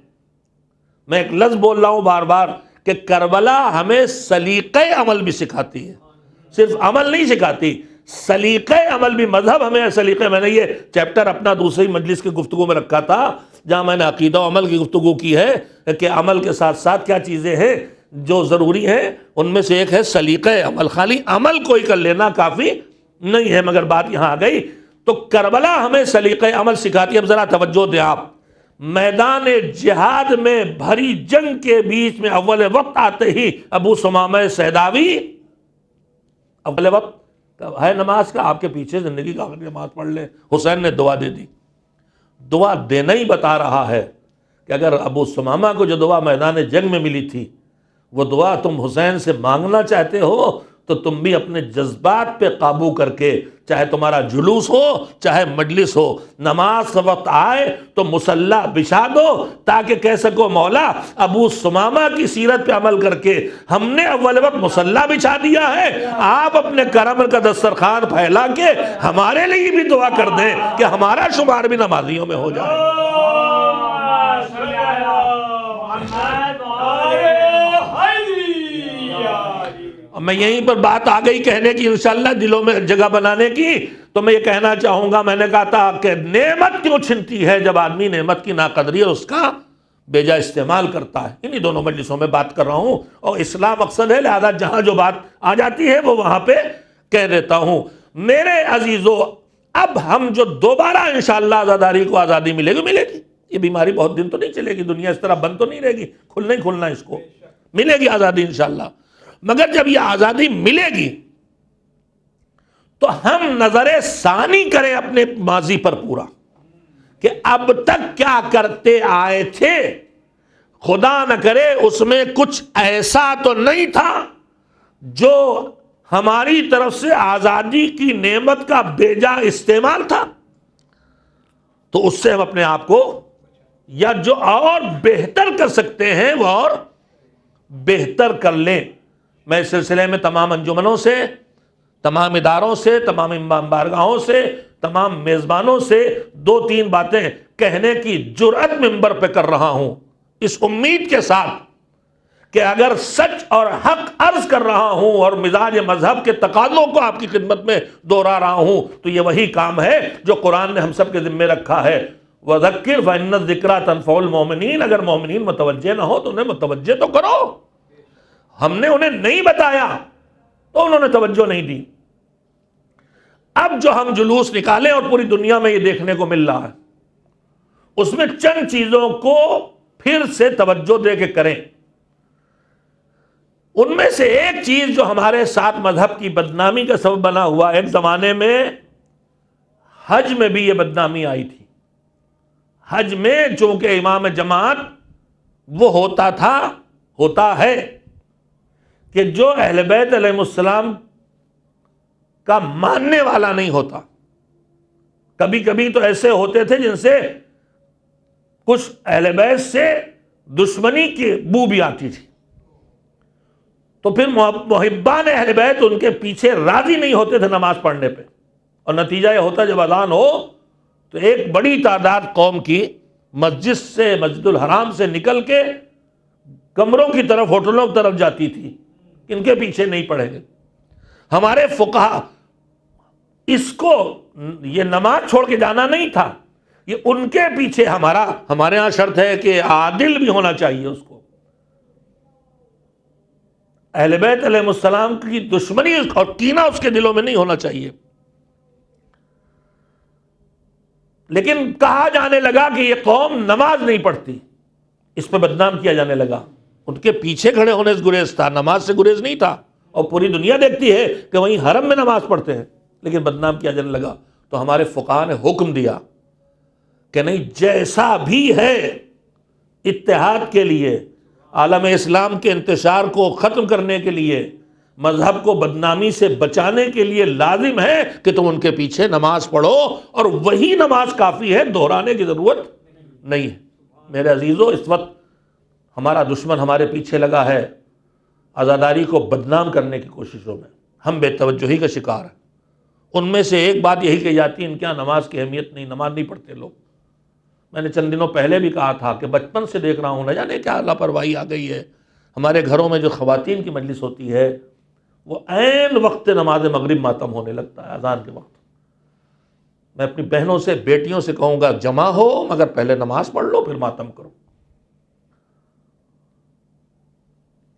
Speaker 1: میں ایک لفظ بول رہا ہوں بار بار کہ کربلا ہمیں سلیقہ عمل بھی سکھاتی ہے، صرف عمل نہیں سکھاتی، سلیقہ عمل بھی۔ مذہب ہمیں سلیقہ، میں نے یہ چیپٹر اپنا دوسری مجلس کی گفتگو میں رکھا تھا جہاں میں نے عقیدہ و عمل کی گفتگو کی ہے کہ عمل کے ساتھ ساتھ کیا چیزیں ہیں جو ضروری ہیں، ان میں سے ایک ہے سلیقہ عمل۔ خالی عمل کوئی کر لینا کافی نہیں ہے، مگر بات یہاں آ گئی تو کربلا ہمیں سلیقہ عمل سکھاتی ہے۔ اب ذرا توجہ دیں آپ، میدان جہاد میں بھری جنگ کے بیچ میں اول وقت آتے ہی ابو ثمامہ سیداوی، اول وقت ہے نماز کا، آپ کے پیچھے زندگی کا آخری نماز پڑھ لیں، حسین نے دعا دے دی۔ دعا دینا ہی بتا رہا ہے کہ اگر ابو ثمامہ کو جو دعا میدان جنگ میں ملی تھی وہ دعا تم حسین سے مانگنا چاہتے ہو تو تم بھی اپنے جذبات پہ قابو کر کے، چاہے تمہارا جلوس ہو چاہے مجلس ہو، نماز کا وقت آئے تو مصلی بچھا دو تاکہ کہہ سکو مولا ابو ثمامہ کی سیرت پہ عمل کر کے ہم نے اول وقت مصلی بچھا دیا ہے، آپ اپنے کرم کا دسترخوان پھیلا کے ہمارے لیے بھی دعا کر دیں کہ ہمارا شمار بھی نمازیوں میں ہو جائے۔ میں یہیں پر بات آ گئی کہنے کی، انشاءاللہ دلوں میں جگہ بنانے کی، تو میں یہ کہنا چاہوں گا، میں نے کہا تھا کہ نعمت کیوں چھنتی ہے جب آدمی نعمت کی ناقدری اور اس کا بیجا استعمال کرتا ہے۔ انہی دونوں مجلسوں میں بات کر رہا ہوں اور اسلام مقصد ہے، لہذا جہاں جو بات آ جاتی ہے وہ وہاں پہ کہہ دیتا ہوں۔ میرے عزیزو، اب ہم جو دوبارہ انشاءاللہ آزاداری کو آزادی ملے گی، یہ بیماری بہت دن تو نہیں چلے گی، دنیا اس طرح بند تو نہیں رہے گی، کھلنا اس کو ملے گی آزادی انشاءاللہ۔ مگر جب یہ آزادی ملے گی تو ہم نظر ثانی کریں اپنے ماضی پر پورا کہ اب تک کیا کرتے آئے تھے، خدا نہ کرے اس میں کچھ ایسا تو نہیں تھا جو ہماری طرف سے آزادی کی نعمت کا بیجا استعمال تھا، تو اس سے ہم اپنے آپ کو یا جو اور بہتر کر سکتے ہیں وہ اور بہتر کر لیں۔ میں اس سلسلے میں تمام انجمنوں سے، تمام اداروں سے، تمام امام بارگاہوں سے، تمام میزبانوں سے 2-3 باتیں کہنے کی جرأت منبر پہ کر رہا ہوں، اس امید کے ساتھ کہ اگر سچ اور حق عرض کر رہا ہوں اور مزاج مذہب کے تقاضوں کو آپ کی خدمت میں دوہرا رہا ہوں تو یہ وہی کام ہے جو قرآن نے ہم سب کے ذمے رکھا ہے۔ وَذَكِّرْ فَإِنَّ الذِّكْرَىٰ تَنفَعُ الْمُؤْمِنِينَ، اگر مومنین متوجہ نہ ہو تو انہیں متوجہ تو کرو۔ ہم نے انہیں نہیں بتایا تو انہوں نے توجہ نہیں دی۔ اب جو ہم جلوس نکالیں اور پوری دنیا میں یہ دیکھنے کو مل رہا ہے، اس میں چند چیزوں کو پھر سے توجہ دے کے کریں۔ ان میں سے ایک چیز جو ہمارے ساتھ مذہب کی بدنامی کا سبب بنا ہوا، ایک زمانے میں حج میں بھی یہ بدنامی آئی تھی۔ حج میں چونکہ امام جماعت وہ ہوتا ہے کہ جو اہل بیت علیہ السلام کا ماننے والا نہیں ہوتا۔ کبھی کبھی تو ایسے ہوتے تھے جن سے کچھ اہل بیت سے دشمنی کی بو بھی آتی تھی، تو پھر محبان اہل بیت ان کے پیچھے راضی نہیں ہوتے تھے نماز پڑھنے پہ، اور نتیجہ یہ ہوتا جب اذان ہو تو ایک بڑی تعداد قوم کی مسجد سے، مسجد الحرام سے نکل کے کمروں کی طرف، ہوٹلوں کی طرف جاتی تھی، ان کے پیچھے نہیں پڑھیں گے۔ ہمارے فقہا اس کو، یہ نماز چھوڑ کے جانا نہیں تھا، یہ ان کے پیچھے ہمارے ہاں شرط ہے کہ عادل بھی ہونا چاہیے اس کو۔ اہل بیت علیہ السلام کی دشمنی اور کینہ اس کے دلوں میں نہیں ہونا چاہیے۔ لیکن کہا جانے لگا کہ یہ قوم نماز نہیں پڑھتی، اس پہ بدنام کیا جانے لگا۔ ان کے پیچھے کھڑے ہونے سے گریز تھا، نماز سے گریز نہیں تھا، اور پوری دنیا دیکھتی ہے کہ وہیں حرم میں نماز پڑھتے ہیں، لیکن بدنام کیا جانے لگا۔ تو ہمارے فقہا نے حکم دیا کہ نہیں، جیسا بھی ہے اتحاد کے لیے، عالم اسلام کے انتشار کو ختم کرنے کے لیے، مذہب کو بدنامی سے بچانے کے لیے لازم ہے کہ تم ان کے پیچھے نماز پڑھو، اور وہی نماز کافی ہے، دہرانے کی ضرورت نہیں ہے۔ میرے عزیزو، اس وقت ہمارا دشمن ہمارے پیچھے لگا ہے عزاداری کو بدنام کرنے کی کوششوں میں، ہم بے توجہی کا شکار ہیں۔ ان میں سے ایک بات یہی کہی جاتی ہے ان کے یہاں نماز کی اہمیت نہیں، نماز نہیں پڑھتے لوگ۔ میں نے چند دنوں پہلے بھی کہا تھا کہ بچپن سے دیکھ رہا ہوں، نہ جانے کیا لاپرواہی آ گئی ہے۔ ہمارے گھروں میں جو خواتین کی مجلس ہوتی ہے وہ عین وقت نماز مغرب ماتم ہونے لگتا ہے، اذان کے وقت۔ میں اپنی بہنوں سے، بیٹیوں سے کہوں گا جمع ہو مگر پہلے نماز پڑھ لو پھر ماتم کرو۔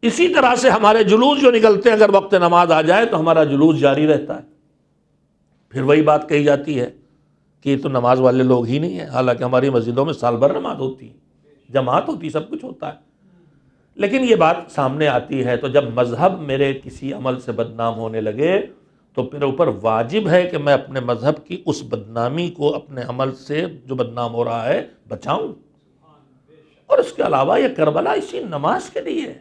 Speaker 1: اسی طرح سے ہمارے جلوس جو نکلتے ہیں، اگر وقت نماز آ جائے تو ہمارا جلوس جاری رہتا ہے۔ پھر وہی بات کہی جاتی ہے کہ یہ تو نماز والے لوگ ہی نہیں ہیں، حالانکہ ہماری مسجدوں میں سال بھر نماز ہوتی ہے، جماعت ہوتی، سب کچھ ہوتا ہے۔ لیکن یہ بات سامنے آتی ہے تو جب مذہب میرے کسی عمل سے بدنام ہونے لگے تو میرے اوپر واجب ہے کہ میں اپنے مذہب کی اس بدنامی کو اپنے عمل سے جو بدنام ہو رہا ہے بچاؤں۔ اور اس کے علاوہ یہ کربلا اسی نماز کے لیے،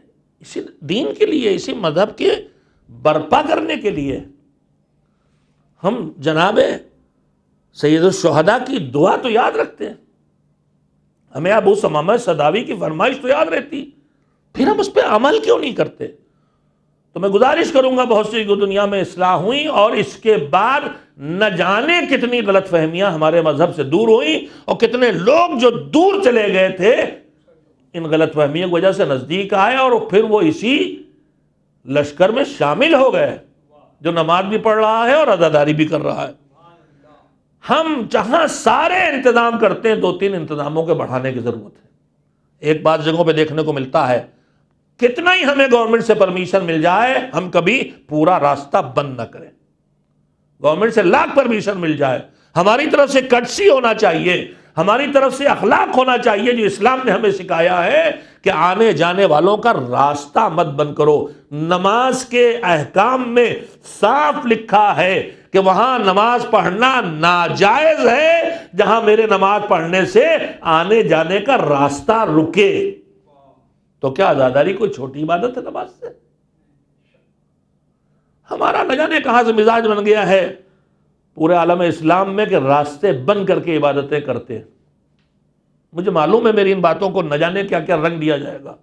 Speaker 1: اسی دین کے لیے، اسی مذہب کے برپا کرنے کے لیے۔ ہم جناب سید الشہداء کی دعا تو یاد رکھتے ہیں، ہمیں ابو ثمامہ صداوی کی فرمائش تو یاد رہتی، پھر ہم اس پہ عمل کیوں نہیں کرتے؟ تو میں گزارش کروں گا، بہت سی دنیا میں اصلاح ہوئی اور اس کے بعد نہ جانے کتنی غلط فہمیاں ہمارے مذہب سے دور ہوئیں، اور کتنے لوگ جو دور چلے گئے تھے ان غلط فہمیوں کی وجہ سے نزدیک آئے، اور پھر وہ اسی لشکر میں شامل ہو گئے جو نماز بھی پڑھ رہا ہے اور عزاداری بھی کر رہا ہے۔ ہم جہاں سارے انتظام کرتے ہیں 2-3 انتظاموں کے بڑھانے کی ضرورت ہے۔ ایک بات جگہوں پہ دیکھنے کو ملتا ہے، کتنا ہی ہمیں گورنمنٹ سے پرمیشن مل جائے ہم کبھی پورا راستہ بند نہ کریں۔ گورنمنٹ سے لاکھ پرمیشن مل جائے، ہماری طرف سے کٹسی ہونا چاہیے، ہماری طرف سے اخلاق ہونا چاہیے جو اسلام نے ہمیں سکھایا ہے کہ آنے جانے والوں کا راستہ مت بند کرو۔ نماز کے احکام میں صاف لکھا ہے کہ وہاں نماز پڑھنا ناجائز ہے جہاں میرے نماز پڑھنے سے آنے جانے کا راستہ رکے۔ تو کیا عزاداری کوئی چھوٹی عبادت ہے نماز سے؟ ہمارا نہ جانے کہاں سے مزاج بن گیا ہے پورے عالم اسلام میں کہ راستے بند کر کے عبادتیں کرتے ہیں۔ مجھے معلوم ہے میری ان باتوں کو نہ جانے کیا کیا رنگ دیا جائے گا،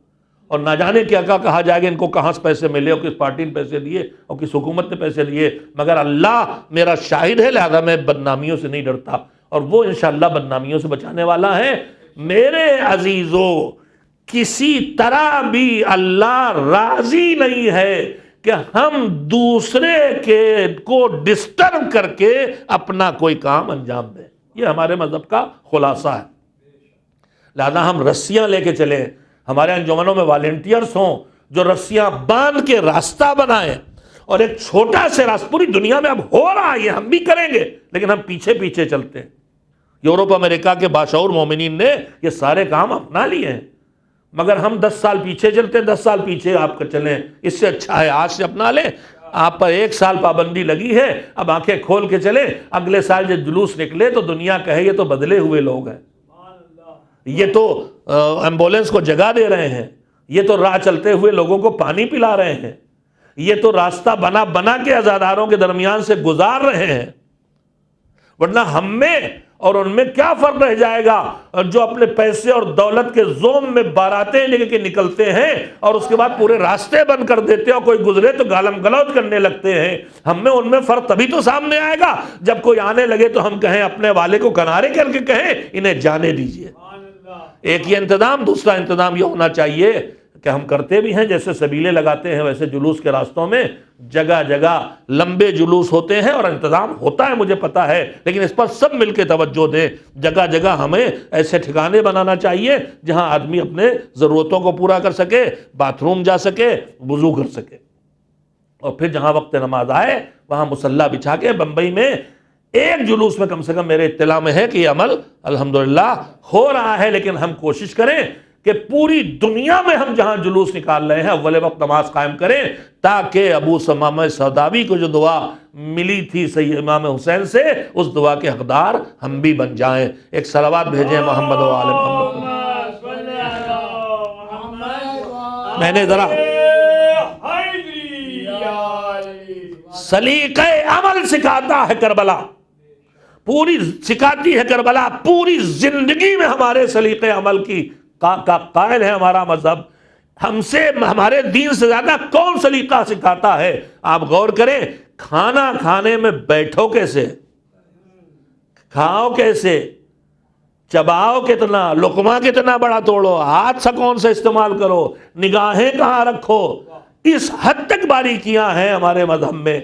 Speaker 1: اور نہ جانے کیا کہا جائے گا، ان کو کہاں سے پیسے ملے اور کس پارٹی نے پیسے دیے اور کس حکومت نے پیسے دیے، مگر اللہ میرا شاہد ہے، لہذا میں بدنامیوں سے نہیں ڈرتا، اور وہ انشاءاللہ بدنامیوں سے بچانے والا ہے۔ میرے عزیزو، کسی طرح بھی اللہ راضی نہیں ہے کہ ہم دوسرے کو ڈسٹرب کر کے اپنا کوئی کام انجام دیں، یہ ہمارے مذہب کا خلاصہ ہے۔ لہذا ہم رسیاں لے کے چلیں، ہمارے انجمنوں میں والنٹیئرز ہوں جو رسیاں باندھ کے راستہ بنائیں، اور ایک چھوٹا سے راستہ پوری دنیا میں اب ہو رہا ہے، ہم بھی کریں گے، لیکن ہم پیچھے پیچھے چلتے ہیں۔ یورپ امریکہ کے باشعور مومنین نے یہ سارے کام اپنا لیے ہیں، مگر ہم 10 سال پیچھے چلتے ہیں، 10 سال پیچھے آپ کا چلیں، اس سے اچھا ہے آج سے اپنا لیں۔ آپ پر 1 سال پابندی لگی ہے، اب آنکھیں کھول کے چلیں، اگلے سال جب جلوس نکلے تو دنیا کہے یہ تو بدلے ہوئے لوگ ہیں، یہ تو ایمبولینس کو جگہ دے رہے ہیں، یہ تو راہ چلتے ہوئے لوگوں کو پانی پلا رہے ہیں، یہ تو راستہ بنا کے عزاداروں کے درمیان سے گزار رہے ہیں۔ ورنہ ہم میں اور ان میں کیا فرق رہ جائے گا، جو اپنے پیسے اور دولت کے زوم میں باراتیں لے کے نکلتے ہیں اور اس کے بعد پورے راستے بند کر دیتے ہیں، اور کوئی گزرے تو گالم گلوچ کرنے لگتے ہیں۔ ہم میں ان میں فرق تبھی تو سامنے آئے گا جب کوئی آنے لگے تو ہم کہیں، اپنے والے کو کنارے کر کے کہیں انہیں جانے دیجئے۔ ایک یہ انتظام، دوسرا انتظام یہ ہونا چاہیے کہ ہم کرتے بھی ہیں، جیسے سبیلے لگاتے ہیں ویسے جلوس کے راستوں میں جگہ جگہ لمبے جلوس ہوتے ہیں اور انتظام ہوتا ہے، مجھے پتا ہے، لیکن اس پر سب مل کے توجہ دیں۔ جگہ جگہ ہمیں ایسے ٹھکانے بنانا چاہیے جہاں آدمی اپنے ضرورتوں کو پورا کر سکے، باتھ روم جا سکے، وضو کر سکے، اور پھر جہاں وقت نماز آئے وہاں مصلی بچھا کے۔ بمبئی میں ایک جلوس میں کم سے کم میرے اطلاع میں ہے کہ یہ عمل الحمدللہ ہو رہا ہے، لیکن ہم کوشش کریں کہ پوری دنیا میں ہم جہاں جلوس نکال رہے ہیں اول وقت نماز قائم کریں، تاکہ ابو ثمامہ سوداوی کو جو دعا ملی تھی سید امام حسین سے، اس دعا کے حقدار ہم بھی بن جائیں۔ ایک صلوات بھیجیں محمد و آل محمد۔ میں نے ذرا سلیقہ عمل سکھاتا ہے کربلا، پوری سکھاتی ہے کربلا، پوری زندگی میں ہمارے سلیقہ عمل کی کا قائل ہے ہمارا مذہب۔ ہم سے، ہمارے دین سے زیادہ کون سلیقہ سکھاتا ہے؟ آپ غور کریں، کھانا کھانے میں بیٹھو کیسے، کھاؤ کیسے، چباؤ کتنا، لقمہ کتنا بڑا توڑو، ہاتھ سا کون سے استعمال کرو، نگاہیں کہاں رکھو، اس حد تک باریکیاں ہیں ہمارے مذہب میں۔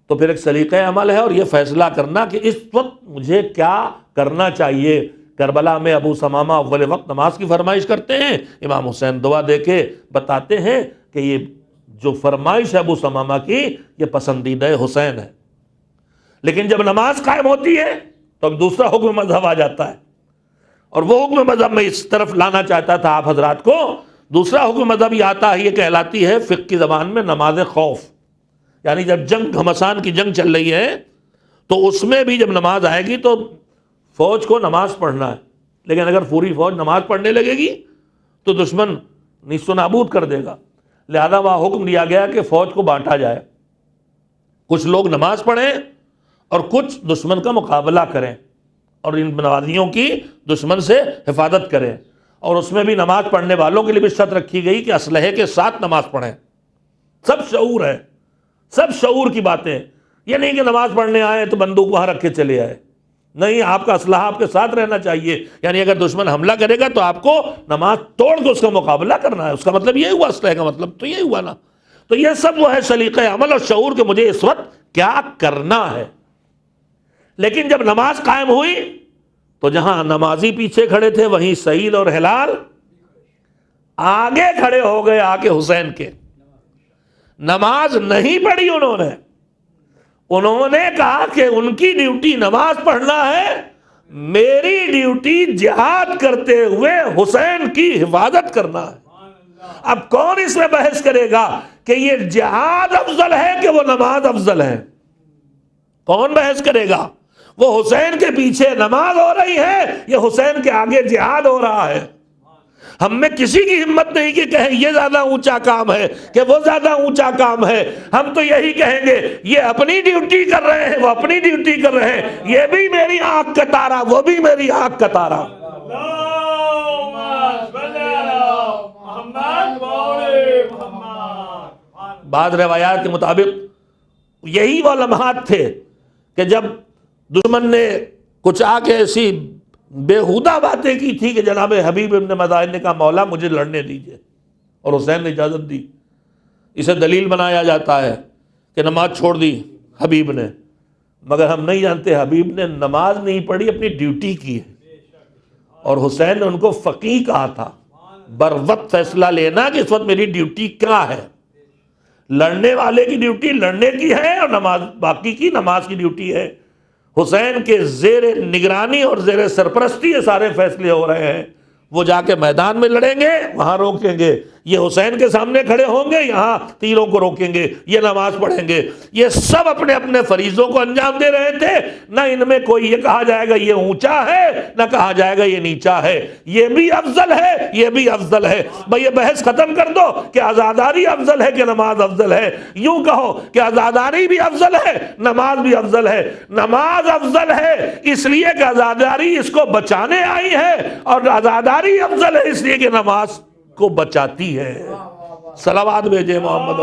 Speaker 1: تو پھر ایک سلیقہ عمل ہے، اور یہ فیصلہ کرنا کہ اس وقت مجھے کیا کرنا چاہیے۔ کربلا میں ابو ثمامہ اول وقت نماز کی فرمائش کرتے ہیں، امام حسین دعا دے کے بتاتے ہیں کہ یہ جو فرمائش ہے ابو ثمامہ کی، یہ پسندیدہ حسین ہے۔ لیکن جب نماز قائم ہوتی ہے تو اب دوسرا حکم مذہب آ جاتا ہے، اور وہ حکم مذہب میں اس طرف لانا چاہتا تھا آپ حضرات کو۔ دوسرا حکم مذہب یہ آتا ہے، یہ کہلاتی ہے فقہ کی زبان میں نماز خوف، یعنی جب جنگ گھمسان کی جنگ چل رہی ہے تو اس میں بھی جب نماز آئے گی تو فوج کو نماز پڑھنا ہے، لیکن اگر پوری فوج نماز پڑھنے لگے گی تو دشمن نیست و نابود کر دے گا۔ لہذا وہاں حکم دیا گیا کہ فوج کو بانٹا جائے، کچھ لوگ نماز پڑھیں اور کچھ دشمن کا مقابلہ کریں، اور ان نمازیوں کی دشمن سے حفاظت کریں۔ اور اس میں بھی نماز پڑھنے والوں کے لیے بھی شرط رکھی گئی کہ اسلحے کے ساتھ نماز پڑھیں۔ سب شعور ہے، سب شعور کی باتیں، یہ نہیں کہ نماز پڑھنے آئے تو بندوق وہاں رکھ کے چلے آئے، نہیں، آپ کا اسلحہ آپ کے ساتھ رہنا چاہیے۔ یعنی اگر دشمن حملہ کرے گا تو آپ کو نماز توڑ کے اس کا مقابلہ کرنا ہے، اس کا مطلب یہ ہوا، اسلحے کا مطلب تو یہ ہوا نا۔ تو یہ سب وہ ہے سلیقہ عمل اور شعور کہ مجھے اس وقت کیا کرنا ہے۔ لیکن جب نماز قائم ہوئی تو جہاں نمازی پیچھے کھڑے تھے وہیں سعید اور ہلال آگے کھڑے ہو گئے آ کے حسین کے۔ نماز نہیں پڑھی انہوں نے کہا کہ ان کی ڈیوٹی نماز پڑھنا ہے، میری ڈیوٹی جہاد کرتے ہوئے حسین کی حفاظت کرنا ہے۔ اب کون اس میں بحث کرے گا کہ یہ جہاد افضل ہے کہ وہ نماز افضل ہے؟ کون بحث کرے گا؟ وہ حسین کے پیچھے نماز ہو رہی ہے، یہ حسین کے آگے جہاد ہو رہا ہے۔ ہم میں کسی کی ہمت نہیں کہ کہیں یہ زیادہ اونچا کام ہے کہ وہ زیادہ اونچا کام ہے۔ ہم تو یہی کہیں گے یہ اپنی ڈیوٹی کر رہے ہیں، وہ اپنی ڈیوٹی کر رہے ہیں، یہ بھی میری آنکھ کا تارا، وہ بھی میری آنکھ کا تارا۔ بعض روایات کے مطابق یہی وہ لمحات تھے کہ جب دشمن نے کچھ آ کے ایسی بیہودہ باتیں کی تھی کہ جناب حبیب ابن مظاہر نے کہا مولا مجھے لڑنے دیجئے، اور حسین نے اجازت دی۔ اسے دلیل بنایا جاتا ہے کہ نماز چھوڑ دی حبیب نے، مگر ہم نہیں جانتے حبیب نے نماز نہیں پڑھی، اپنی ڈیوٹی کی ہے، اور حسین نے ان کو فقیہ کہا تھا، بر وقت فیصلہ لینا کہ اس وقت میری ڈیوٹی کیا ہے۔ لڑنے والے کی ڈیوٹی لڑنے کی ہے، اور نماز باقی کی نماز کی ڈیوٹی ہے۔ حسین کے زیر نگرانی اور زیر سرپرستی یہ سارے فیصلے ہو رہے ہیں۔ وہ جا کے میدان میں لڑیں گے، وہاں روکیں گے، یہ حسین کے سامنے کھڑے ہوں گے، یہاں تیروں کو روکیں گے، یہ نماز پڑھیں گے۔ یہ سب اپنے اپنے فریضوں کو انجام دے رہے تھے، نہ ان میں کوئی یہ کہا جائے گا یہ اونچا ہے، نہ کہا جائے گا یہ نیچا ہے، یہ بھی افضل ہے، یہ بھی افضل ہے۔ بھئی یہ بحث ختم کر دو کہ عزاداری افضل ہے کہ نماز افضل ہے۔ یوں کہو کہ عزاداری بھی افضل ہے، نماز بھی افضل ہے۔ نماز افضل ہے اس لیے کہ عزاداری اس کو بچانے آئی ہے، اور عزاداری افضل ہے اس لیے کہ نماز کو بچاتی ہے۔ صلوات بھیجے محمد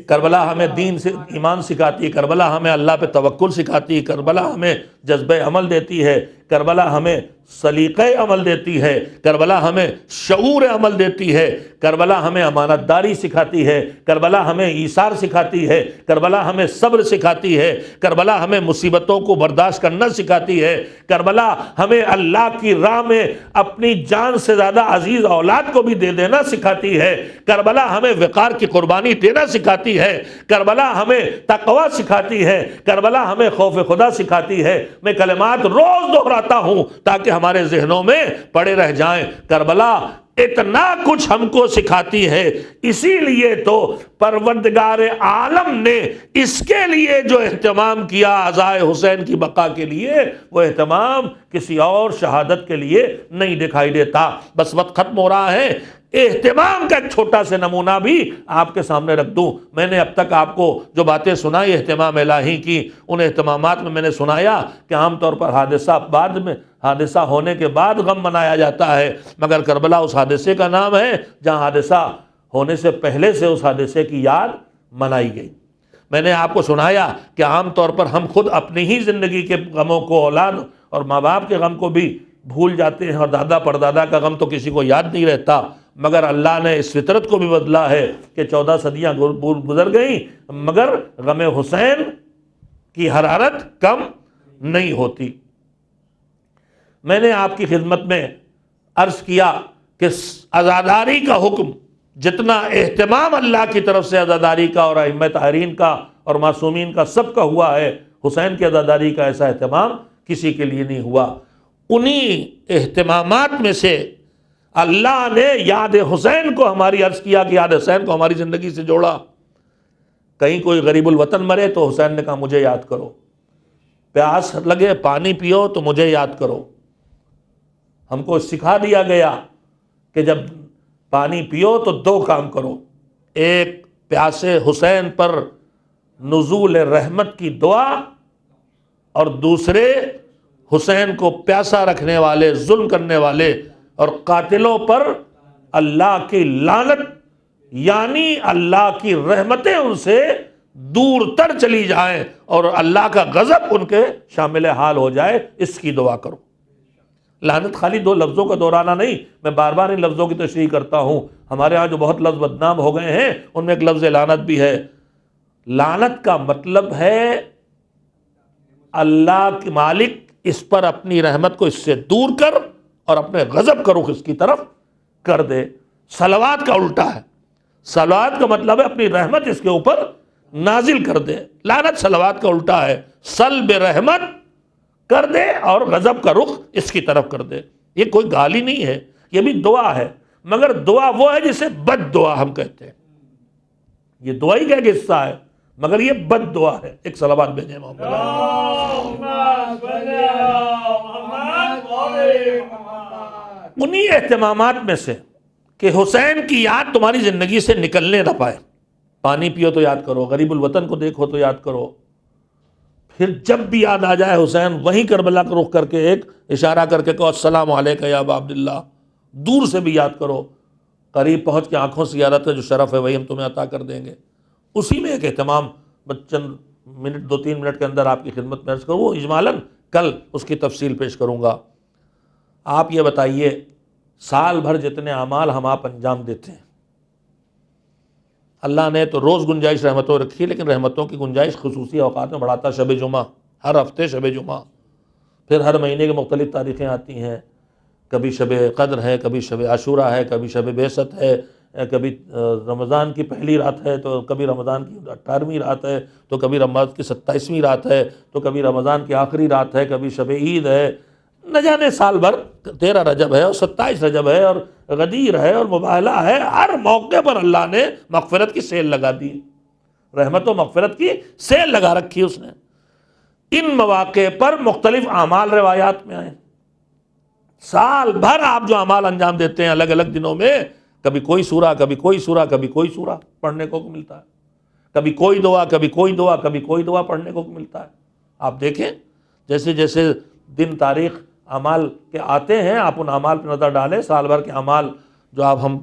Speaker 1: کربلا ہمیں دین سے ایمان سکھاتی ہے، کربلا ہمیں اللہ پہ توکل سکھاتی ہے، کربلا ہمیں جذبہ عمل دیتی ہے، کربلا ہمیں سلیقہ عمل دیتی ہے، کربلا ہمیں شعور عمل دیتی ہے، کربلا ہمیں امانت داری سکھاتی ہے، کربلا ہمیں ایثار سکھاتی ہے، کربلا ہمیں صبر سکھاتی ہے، کربلا ہمیں مصیبتوں کو برداشت کرنا سکھاتی ہے، کربلا ہمیں اللہ کی راہ میں اپنی جان سے زیادہ عزیز اولاد کو بھی دے دینا سکھاتی ہے، کربلا ہمیں وقار کی قربانی دینا سکھاتی ہے، کربلا ہمیں تقوی سکھاتی ہے، کربلا ہمیں خوف خدا سکھاتی ہے۔ میں کلمات روز دہراتا ہوں تاکہ ہمارے ذہنوں میں پڑے رہ جائیں۔ کربلا اتنا کچھ ہم کو سکھاتی ہے، اسی لیے تو پروردگار عالم نے اس کے لیے جو اہتمام کیا عزائے حسین کی بقا کے لیے، وہ اہتمام کسی اور شہادت کے لیے نہیں دکھائی دیتا۔ بس وقت ختم ہو رہا ہے، اہتمام کا ایک چھوٹا سے نمونہ بھی آپ کے سامنے رکھ دوں۔ میں نے اب تک آپ کو جو باتیں سنائی اہتمام الہی کی، ان اہتمامات میں نے سنایا کہ عام طور پر حادثہ ہونے کے بعد غم منایا جاتا ہے، مگر کربلا اس حادثے کا نام ہے جہاں حادثہ ہونے سے پہلے سے اس حادثے کی یاد منائی گئی۔ میں نے آپ کو سنایا کہ عام طور پر ہم خود اپنی ہی زندگی کے غموں کو، اولاد اور ماں باپ کے غم کو بھی بھول جاتے ہیں، اور دادا پردادا کا غم تو کسی کو یاد نہیں رہتا، مگر اللہ نے اس فطرت کو بھی بدلا ہے کہ 14 صدیاں گزر گئیں مگر غم حسین کی حرارت کم نہیں ہوتی۔ میں نے آپ کی خدمت میں عرض کیا کہ عزاداری کا حکم، جتنا اہتمام اللہ کی طرف سے عزاداری کا اور ائمہ طاہرین کا اور معصومین کا سب کا ہوا ہے، حسین کی عزاداری کا ایسا اہتمام کسی کے لیے نہیں ہوا۔ انہی اہتمامات میں سے اللہ نے یاد حسین کو، ہماری عرض کیا کہ یاد حسین کو ہماری زندگی سے جوڑا۔ کہیں کوئی غریب الوطن مرے تو حسین نے کہا مجھے یاد کرو، پیاس لگے پانی پیو تو مجھے یاد کرو۔ ہم کو سکھا دیا گیا کہ جب پانی پیو تو 2 کام کرو، ایک پیاسے حسین پر نزول رحمت کی دعا، اور دوسرے حسین کو پیاسا رکھنے والے، ظلم کرنے والے اور قاتلوں پر اللہ کی لعنت، یعنی اللہ کی رحمتیں ان سے دور تر چلی جائیں اور اللہ کا غضب ان کے شامل حال ہو جائے، اس کی دعا کرو۔ لعنت خالی 2 لفظوں کا دورانہ نہیں، میں بار بار ان لفظوں کی تشریح کرتا ہوں۔ ہمارے ہاں جو بہت لفظ بدنام ہو گئے ہیں ان میں ایک لفظ لعنت بھی ہے۔ لعنت کا مطلب ہے اللہ کے مالک اس پر اپنی رحمت کو اس سے دور کر اور اپنے غضب کا رخ اس کی طرف کر دے۔ صلوات کا الٹا ہے، صلوات کا مطلب ہے اپنی رحمت اس کے اوپر نازل کر دے، لعنت صلوات کا الٹا ہے، سلب رحمت کر دے اور غضب کا رخ اس کی طرف کر دے۔ یہ کوئی گالی نہیں ہے، یہ بھی دعا ہے، مگر دعا وہ ہے جسے بد دعا ہم کہتے ہیں۔ یہ دعا ہی کا ایک حصہ ہے مگر یہ بد دعا ہے۔ ایک صلوات بھیجیں محمد۔ انہی اہتمامات میں سے کہ حسین کی یاد تمہاری زندگی سے نکلنے نہ پائے، پانی پیو تو یاد کرو، غریب الوطن کو دیکھو تو یاد کرو، پھر جب بھی یاد آ جائے حسین وہیں کربلا کا رخ کر کے ایک اشارہ کر کے کہو السلام علیکہ یا ابا عبداللہ، دور سے بھی یاد کرو، قریب پہنچ کے آنکھوں سے زیارت کا جو شرف ہے وہی ہم تمہیں عطا کر دیں گے۔ اسی میں ایک اہتمام چند منٹ 2-3 منٹ کے اندر آپ کی خدمت میں عرض کروں، وہ اجمالاً کل اس کی تفصیل پیش کروں گا۔ آپ یہ بتائیے سال بھر جتنے اعمال ہم آپ انجام دیتے ہیں، اللہ نے تو روز گنجائش رحمتوں رکھی ہے، لیکن رحمتوں کی گنجائش خصوصی اوقات میں بڑھاتا شب جمعہ، ہر ہفتے شب جمعہ، پھر ہر مہینے کی مختلف تاریخیں آتی ہیں، کبھی شب قدر ہے، کبھی شب عاشوراء ہے، کبھی شب بعثت ہے، کبھی رمضان کی پہلی رات ہے، تو کبھی رمضان کی 18ویں رات ہے، تو کبھی رمضان کی 27ویں رات ہے، تو کبھی رمضان کی آخری رات ہے، کبھی شب عید ہے، نہ جانے سال بھر 13 رجب ہے اور 27 رجب ہے اور غدیر ہے اور مباہلہ ہے، ہر موقع پر اللہ نے مغفرت کی سیل لگا دی، رحمت و مغفرت کی سیل لگا رکھی اس نے۔ ان مواقع پر مختلف اعمال روایات میں آئے، سال بھر آپ جو اعمال انجام دیتے ہیں الگ الگ دنوں میں، کبھی کوئی سورہ، کبھی کوئی سورہ، کبھی کوئی سورہ پڑھنے کو ملتا ہے، کبھی کوئی دعا، کبھی کوئی دعا، کبھی کوئی دعا پڑھنے کو ملتا ہے۔ آپ دیکھیں جیسے جیسے دن تاریخ اعمال کے آتے ہیں، آپ ان اعمال پر نظر ڈالیں، سال بھر کے اعمال جو آپ ہم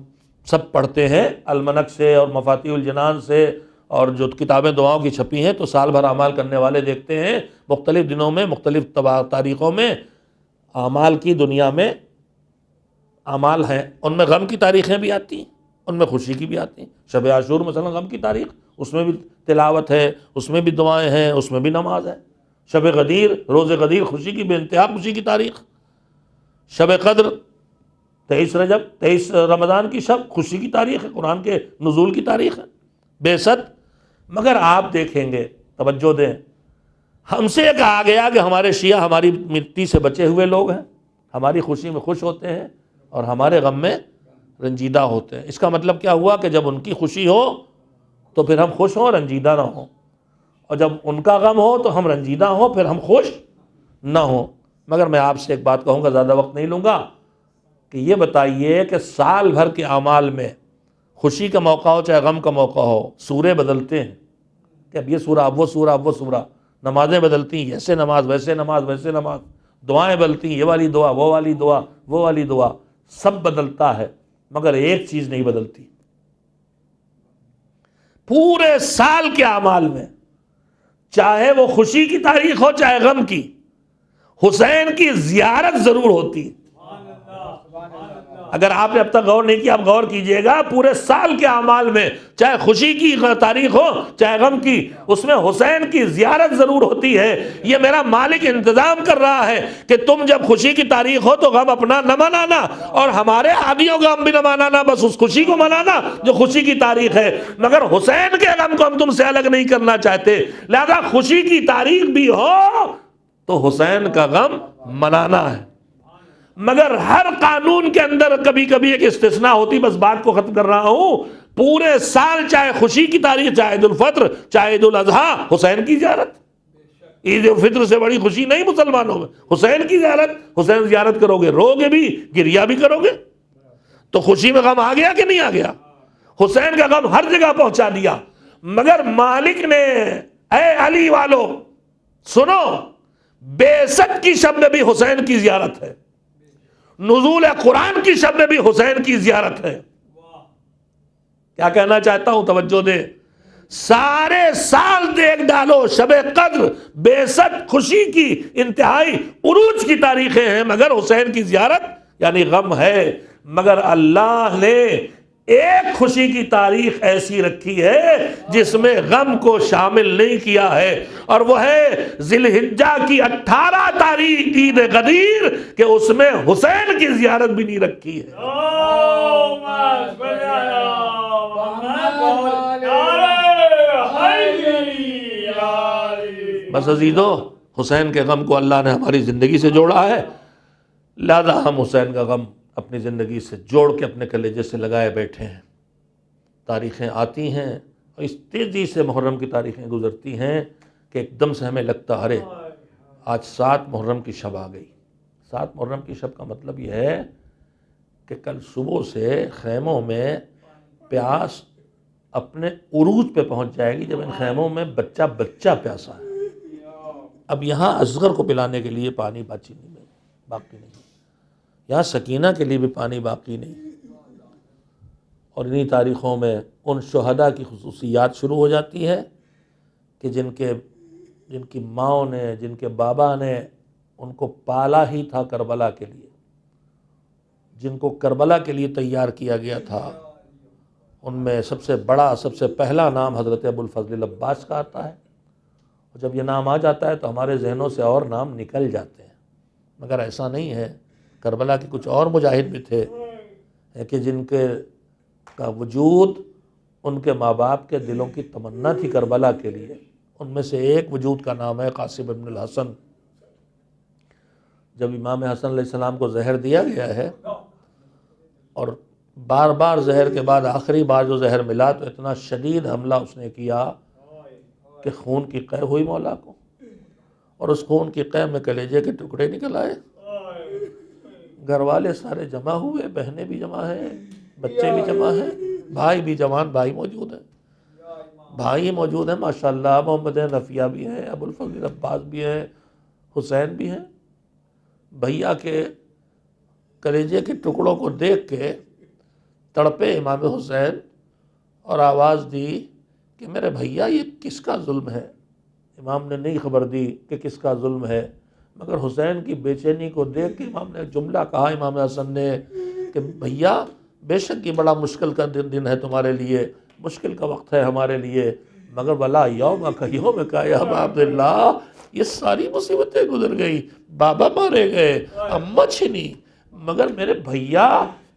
Speaker 1: سب پڑھتے ہیں المنک سے اور مفاتیح الجنان سے، اور جو کتابیں دعاؤں کی چھپی ہیں، تو سال بھر اعمال کرنے والے دیکھتے ہیں مختلف دنوں میں مختلف تاریخوں میں اعمال کی دنیا میں اعمال ہیں، ان میں غم کی تاریخیں بھی آتی ہیں، ان میں خوشی کی بھی آتی ہیں۔ شب عاشور مثلا غم کی تاریخ، اس میں بھی تلاوت ہے، اس میں بھی دعائیں ہیں، اس میں بھی نماز ہے۔ شب غدیر، روز غدیر، خوشی کی بے انتہا خوشی کی تاریخ۔ شب قدر 23 رجب، 23 رمضان کی شب، خوشی کی تاریخ ہے، قرآن کے نزول کی تاریخ ہے۔ بعثت، مگر آپ دیکھیں گے، توجہ دیں، ہم سے کہا گیا کہ ہمارے شیعہ ہماری مٹی سے بچے ہوئے لوگ ہیں، ہماری خوشی میں خوش ہوتے ہیں اور ہمارے غم میں رنجیدہ ہوتے ہیں۔ اس کا مطلب کیا ہوا کہ جب ان کی خوشی ہو تو پھر ہم خوش ہوں، رنجیدہ نہ ہوں، اور جب ان کا غم ہو تو ہم رنجیدہ ہوں، پھر ہم خوش نہ ہوں۔ مگر میں آپ سے ایک بات کہوں گا، زیادہ وقت نہیں لوں گا، کہ یہ بتائیے کہ سال بھر کے اعمال میں خوشی کا موقع ہو چاہے غم کا موقع ہو، سورے بدلتے ہیں کہ اب یہ سورہ، اب وہ سورہ، اب وہ سورہ، نمازیں بدلتی ہیں، ایسے نماز، ویسے نماز، ویسے نماز، دعائیں بدلتی ہیں، یہ والی دعا، وہ والی دعا، وہ والی دعا، سب بدلتا ہے، مگر ایک چیز نہیں بدلتی، پورے سال کے اعمال میں، چاہے وہ خوشی کی تاریخ ہو چاہے غم کی، حسین کی زیارت ضرور ہوتی ہے۔ اگر آپ نے اب تک غور نہیں کیا، آپ غور کیجئے گا، پورے سال کے اعمال میں چاہے خوشی کی تاریخ ہو چاہے غم کی، اس میں حسین کی زیارت ضرور ہوتی ہے۔ یہ میرا مالک انتظام کر رہا ہے کہ تم جب خوشی کی تاریخ ہو تو غم اپنا نہ منانا، اور ہمارے عادیوں کا غم بھی نہ منانا، بس اس خوشی کو منانا جو خوشی کی تاریخ ہے، مگر حسین کے غم کو ہم تم سے الگ نہیں کرنا چاہتے، لہذا خوشی کی تاریخ بھی ہو تو حسین کا غم منانا ہے۔ مگر ہر قانون کے اندر کبھی کبھی ایک استثناء ہوتی، بس بات کو ختم کر رہا ہوں، پورے سال چاہے خوشی کی تاریخ، چاہے عید الفطر، چاہے عید الاضحیٰ، حسین کی زیارت۔ عید الفطر سے بڑی خوشی نہیں مسلمانوں میں، حسین کی زیارت۔ حسین زیارت کرو گے، رو گے بھی، گریہ بھی کرو گے، تو خوشی میں غم آ گیا کہ نہیں آ گیا؟ حسین کا غم ہر جگہ پہنچا دیا، مگر مالک نے، اے علی والو سنو، بعثت کی شب میں بھی حسین کی زیارت ہے، نزول قرآن کی شب میں بھی حسین کی زیارت ہے۔ کیا کہنا چاہتا ہوں، توجہ دے، سارے سال دیکھ ڈالو، شب قدر، بعثت، خوشی کی انتہائی عروج کی تاریخیں ہیں، مگر حسین کی زیارت یعنی غم ہے۔ مگر اللہ نے ایک خوشی کی تاریخ ایسی رکھی ہے جس میں غم کو شامل نہیں کیا ہے، اور وہ ہے ذی الحجہ کی 18 تاریخ عید غدیر، کہ اس میں حسین کی زیارت بھی نہیں رکھی ہے۔ بس عزیزو، حسین کے غم کو اللہ نے ہماری زندگی سے جوڑا ہے، لہذا ہم حسین کا غم اپنی زندگی سے جوڑ کے اپنے کلیجے سے لگائے بیٹھے ہیں۔ تاریخیں آتی ہیں اور اس تیزی سے محرم کی تاریخیں گزرتی ہیں کہ ایک دم سے ہمیں لگتا، ارے آج 7 محرم کی شب آ گئی۔ 7 محرم کی شب کا مطلب یہ ہے کہ کل صبح سے خیموں میں پیاس اپنے عروج پہ پہنچ جائے گی، جب ان خیموں میں بچہ پیاسا ہے۔ اب یہاں اصغر کو پلانے کے لیے پانی باقی نہیں، یہاں سکینہ کے لیے بھی پانی باقی نہیں۔ اور انہی تاریخوں میں ان شہداء کی خصوصیات شروع ہو جاتی ہے کہ جن کی ماؤں نے، جن کے بابا نے ان کو پالا ہی تھا کربلا کے لیے، جن کو کربلا کے لیے تیار کیا گیا تھا، ان میں سب سے بڑا، سب سے پہلا نام حضرت ابوالفضل العباس کا آتا ہے۔ اور جب یہ نام آ جاتا ہے تو ہمارے ذہنوں سے اور نام نکل جاتے ہیں، مگر ایسا نہیں ہے۔ کربلا کے کچھ اور مجاہد بھی تھے کہ جن کا وجود ان کے ماں باپ کے دلوں کی تمنا تھی کربلا کے لیے۔ ان میں سے ایک وجود کا نام ہے قاسم ابن الحسن۔ جب امام حسن علیہ السلام کو زہر دیا گیا ہے اور بار بار زہر کے بعد آخری بار جو زہر ملا تو اتنا شدید حملہ اس نے کیا کہ خون کی قے ہوئی مولا کو، اور اس خون کی قے میں کلیجے کے ٹکڑے نکل آئے۔ گھر والے سارے جمع ہوئے، بہنیں بھی جمع ہیں، بچے بھی جمع ہیں، بھائی بھی، جوان بھائی موجود ہیں، بھائی موجود ہیں ماشاءاللہ، محمد نفیہ بھی ہیں، ابوالفضل عباس بھی ہیں، حسین بھی ہیں۔ بھیا کے کلیجے کے ٹکڑوں کو دیکھ کے تڑپے امام حسین اور آواز دی کہ میرے بھیا یہ کس کا ظلم ہے؟ امام نے نہیں خبر دی کہ کس کا ظلم ہے، مگر حسین کی بے چینی کو دیکھ کے امام نے جملہ کہا، امام حسن نے، کہ بھیا بے شک یہ بڑا مشکل کا دن ہے تمہارے لیے، مشکل کا وقت ہے ہمارے لیے، مگر ولا یوم کا یوم کا یا ابا عبداللہ، یہ ساری مصیبتیں گزر گئی، بابا مارے گئے، اماں چھنی، مگر میرے بھیا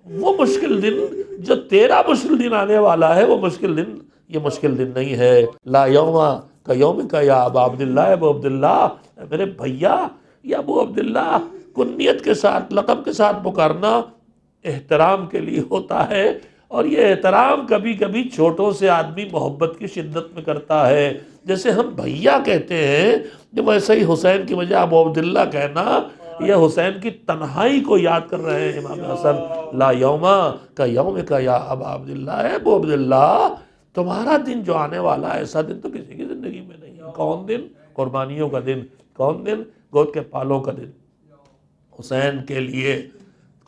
Speaker 1: وہ مشکل دن جو تیرا مشکل دن آنے والا ہے، وہ مشکل دن یہ مشکل دن نہیں ہے۔ لا یوم کا یوم کا یا ابا عبداللہ، ابو عبداللہ، میرے بھیا، یا ابو عبداللہ کنیت کے ساتھ، لقب کے ساتھ پکارنا احترام کے لیے ہوتا ہے، اور یہ احترام کبھی کبھی چھوٹوں سے آدمی محبت کی شدت میں کرتا ہے، جیسے ہم بھیا کہتے ہیں، جو ویسے ہی حسین کی وجہ ابو عبداللہ کہنا، یہ حسین کی تنہائی کو یاد کر رہے ہیں امام حسن۔ لا یوم کا یوم کا یا ابا عبداللہ، ابو عبداللہ تمہارا دن جو آنے والا ہے، ایسا دن تو کسی کی زندگی میں نہیں ہے۔ کون دن؟ قربانیوں کا دن۔ کون دن؟ گود کے پالوں کا دن۔ حسین کے لیے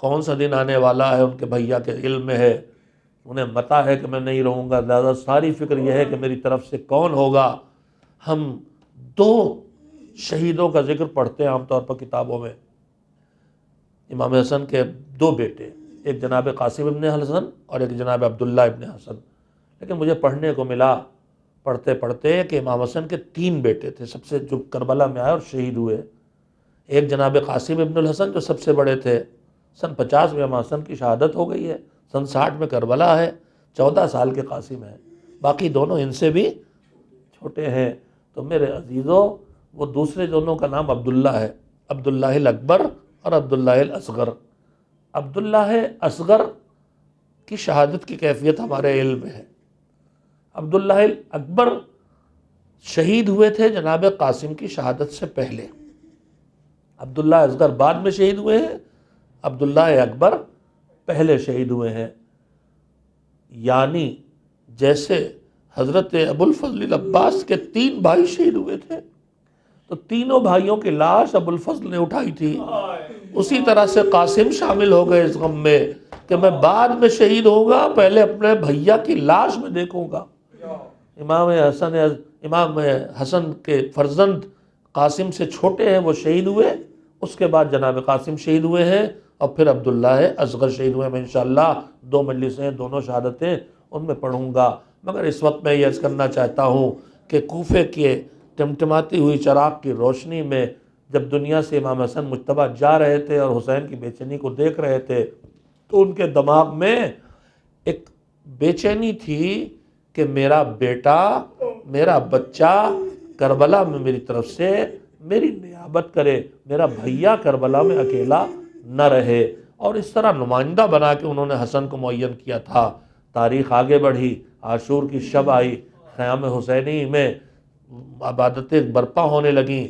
Speaker 1: کون سا دن آنے والا ہے ان کے بھیا کے علم میں ہے، انہیں متا ہے کہ میں نہیں رہوں گا، لہذا ساری فکر یہ ہے کہ میری طرف سے کون ہوگا۔ ہم دو شہیدوں کا ذکر پڑھتے ہیں عام طور پر کتابوں میں، امام حسن کے دو بیٹے، ایک جناب قاسم ابن حسن اور ایک جناب عبداللہ ابن حسن، لیکن مجھے پڑھنے کو ملا پڑھتے پڑھتے کہ امام حسن کے تین بیٹے تھے سب سے، جو کربلا میں آئے اور شہید ہوئے۔ ایک جناب قاسم ابن الحسن جو سب سے بڑے تھے، سن 50 میں امام حسن کی شہادت ہو گئی ہے، سن 60 میں کربلا ہے، 14 سال کے قاسم ہیں، باقی دونوں ان سے بھی چھوٹے ہیں۔ تو میرے عزیزوں، وہ دوسرے دونوں کا نام عبداللہ ہے، عبداللہ الاکبر اور عبداللہ الاصغر۔ عبداللہ اصغر کی شہادت کی کیفیت ہمارے علم میں ہے۔ عبداللہ الاکبر شہید ہوئے تھے جناب قاسم کی شہادت سے پہلے، عبداللہ اصغر بعد میں شہید ہوئے ہیں، عبداللہ اکبر پہلے شہید ہوئے ہیں۔ یعنی جیسے حضرت ابوالفضل العباس کے 3 بھائی شہید ہوئے تھے تو تینوں بھائیوں کی لاش ابوالفضل نے اٹھائی تھی، اسی طرح سے قاسم شامل ہو گئے اس غم میں کہ میں بعد میں شہید ہوں گا، پہلے اپنے بھیا کی لاش میں دیکھوں گا۔ امام حسن کے فرزند قاسم سے چھوٹے ہیں، وہ شہید ہوئے، اس کے بعد جناب قاسم شہید ہوئے ہیں، اور پھر عبداللہ اصغر شہید ہوئے ہیں۔ میں انشاءاللہ 2 مجلسیں، دونوں شہادتیں ان میں پڑھوں گا، مگر اس وقت میں یہ عرض کرنا چاہتا ہوں کہ کوفے کے ٹمٹماتی ہوئی چراغ کی روشنی میں جب دنیا سے امام حسن مجتبیٰ جا رہے تھے اور حسین کی بے چینی کو دیکھ رہے تھے تو ان کے دماغ میں ایک بے چینی تھی کہ میرا بیٹا، میرا بچہ کربلا میں میری طرف سے میری نیابت کرے، میرا بھیا کربلا میں اکیلا نہ رہے، اور اس طرح نمائندہ بنا کے انہوں نے حسن کو معین کیا تھا۔ تاریخ آگے بڑھی، عاشور کی شب آئی، خیام حسینی میں عبادتیں برپا ہونے لگیں،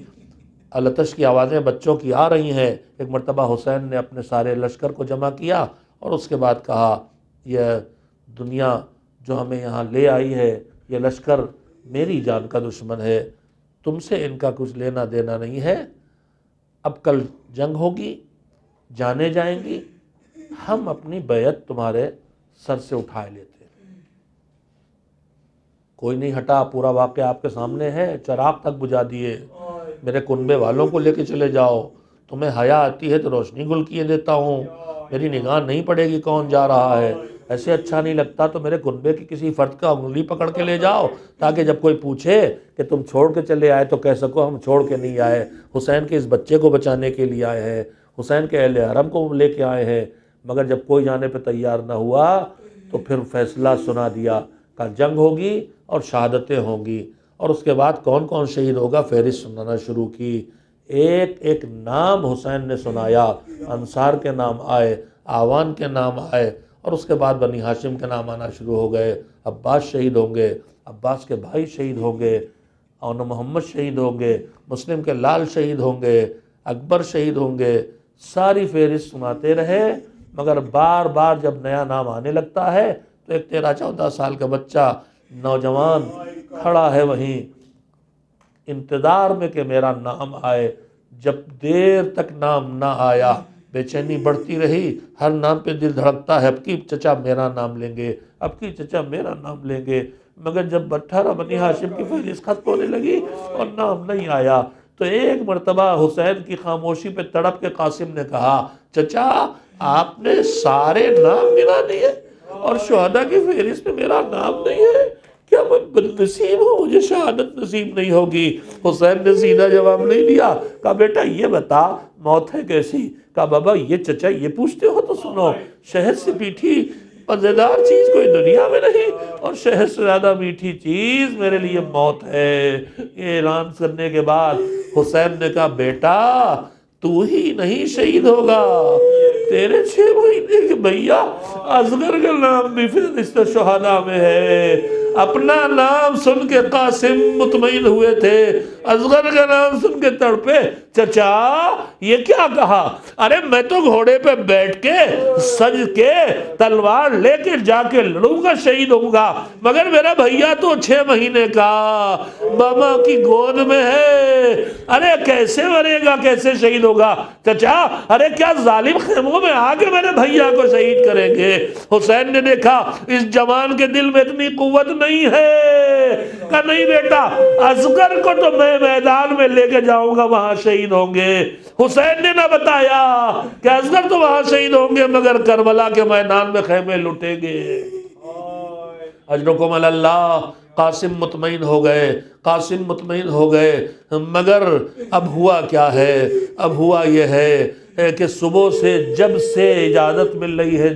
Speaker 1: التش کی آوازیں بچوں کی آ رہی ہیں۔ ایک مرتبہ حسین نے اپنے سارے لشکر کو جمع کیا اور اس کے بعد کہا، یہ دنیا جو ہمیں یہاں لے آئی ہے، یہ لشکر میری جان کا دشمن ہے، تم سے ان کا کچھ لینا دینا نہیں ہے، اب کل جنگ ہوگی، جانے جائیں گی، ہم اپنی بیعت تمہارے سر سے اٹھائے لیتے ہیں۔ کوئی نہیں ہٹا، پورا واقعہ آپ کے سامنے ہے، چراغ تک بجھا دیے، میرے کنبے والوں کو لے کے چلے جاؤ، تمہیں حیا آتی ہے تو روشنی گل کیے دیتا ہوں، میری نگاہ نہیں پڑے گی کون جا رہا ہے، ایسے اچھا نہیں لگتا تو میرے کنبے کی کسی فرد کا انگلی پکڑ کے لے جاؤ، تاکہ جب کوئی پوچھے کہ تم چھوڑ کے چلے آئے تو کہہ سکو ہم چھوڑ کے نہیں آئے، حسین کے اس بچے کو بچانے کے لیے آئے ہیں، حسین کے اہل حرم کو لے کے آئے ہیں۔ مگر جب کوئی جانے پہ تیار نہ ہوا تو پھر فیصلہ سنا دیا کہ جنگ ہوگی اور شہادتیں ہوں گی، اور اس کے بعد کون کون شہید ہوگا فہرست سنانا شروع کی۔ ایک ایک نام حسین نے سنایا، انصار کے نام آئے، آوان کے نام آئے، اور اس کے بعد بنی ہاشم کے نام آنا شروع ہو گئے۔ عباس شہید ہوں گے، عباس کے بھائی شہید ہوں گے، اور محمد شہید ہوں گے، مسلم کے لال شہید ہوں گے، اکبر شہید ہوں گے، ساری فہرست سناتے رہے۔ مگر بار بار جب نیا نام آنے لگتا ہے تو ایک 13-14 سال کا بچہ نوجوان کھڑا ہے وہیں انتظار میں کہ میرا نام آئے۔ جب دیر تک نام نہ آیا بے چینی بڑھتی رہی، ہر نام پہ دل دھڑکتا ہے، اب کی چچا میرا نام لیں گے، اب کی چچا میرا نام لیں گے۔ مگر جب 18 بنی ہاشم کی فہرست ختم ہونے لگی اور نام نہیں آیا تو ایک مرتبہ حسین کی خاموشی پہ تڑپ کے قاسم نے کہا، چچا آپ نے سارے نام گنا دیے اور شہداء کی فہرست میں میرا نام نہیں ہے، کیا میں بد نصیب ہوں، مجھے شہادت نصیب نہیں ہوگی؟ حسین نے سیدھا جواب نہیں دیا، کہا بیٹا یہ بتا موت ہے کیسی؟ کہا بابا یہ چچا یہ پوچھتے ہو تو سنو، شہد سے میٹھی مزیدار چیز کوئی دنیا میں نہیں، اور شہد سے زیادہ میٹھی چیز میرے لیے موت ہے۔ یہ اعلان کرنے کے بعد حسین نے کہا بیٹا تو ہی نہیں شہید ہوگا، تیرے 6 مہینے کے بھیا اصغر کا نام بھی فہرست شہداء میں ہے۔ اپنا نام سن کے قاسم مطمئن ہوئے تھے، اصغر کا نام سن کے تڑپے، چچا یہ کیا کہا؟ ارے میں تو گھوڑے پہ بیٹھ کے سج کے تلوار لے کے جا کے لڑوں گا، شہید ہوں گا، مگر میرا بھیا تو 6 مہینے کا ماما کی گود میں ہے، ارے کیسے مرے گا، کیسے شہید ہوگا؟ چچا ارے کیا ظالم خیموں میں آ کے میرے بھیا کو شہید کریں گے؟ حسین نے دیکھا اس جوان کے دل میں اتنی قوت نہیں ہے، کہا نہیں بیٹا اصغر کو تو میں میدان میں لے کے جاؤں گا، وہاں شہید ہوں گے۔ حسین نے نہ بتایا کہ اصغر تو وہاں شہید ہوں گے مگر کربلا کے میدان میں خیمے لٹیں گے۔ اجرکم اللہ۔ قاسم مطمئن ہو گئے، قاسم مطمئن ہو گئے، مگر اب ہوا کیا ہے؟ اب ہوا یہ ہے کہ صبح سے جب سے اجازت مل رہی ہے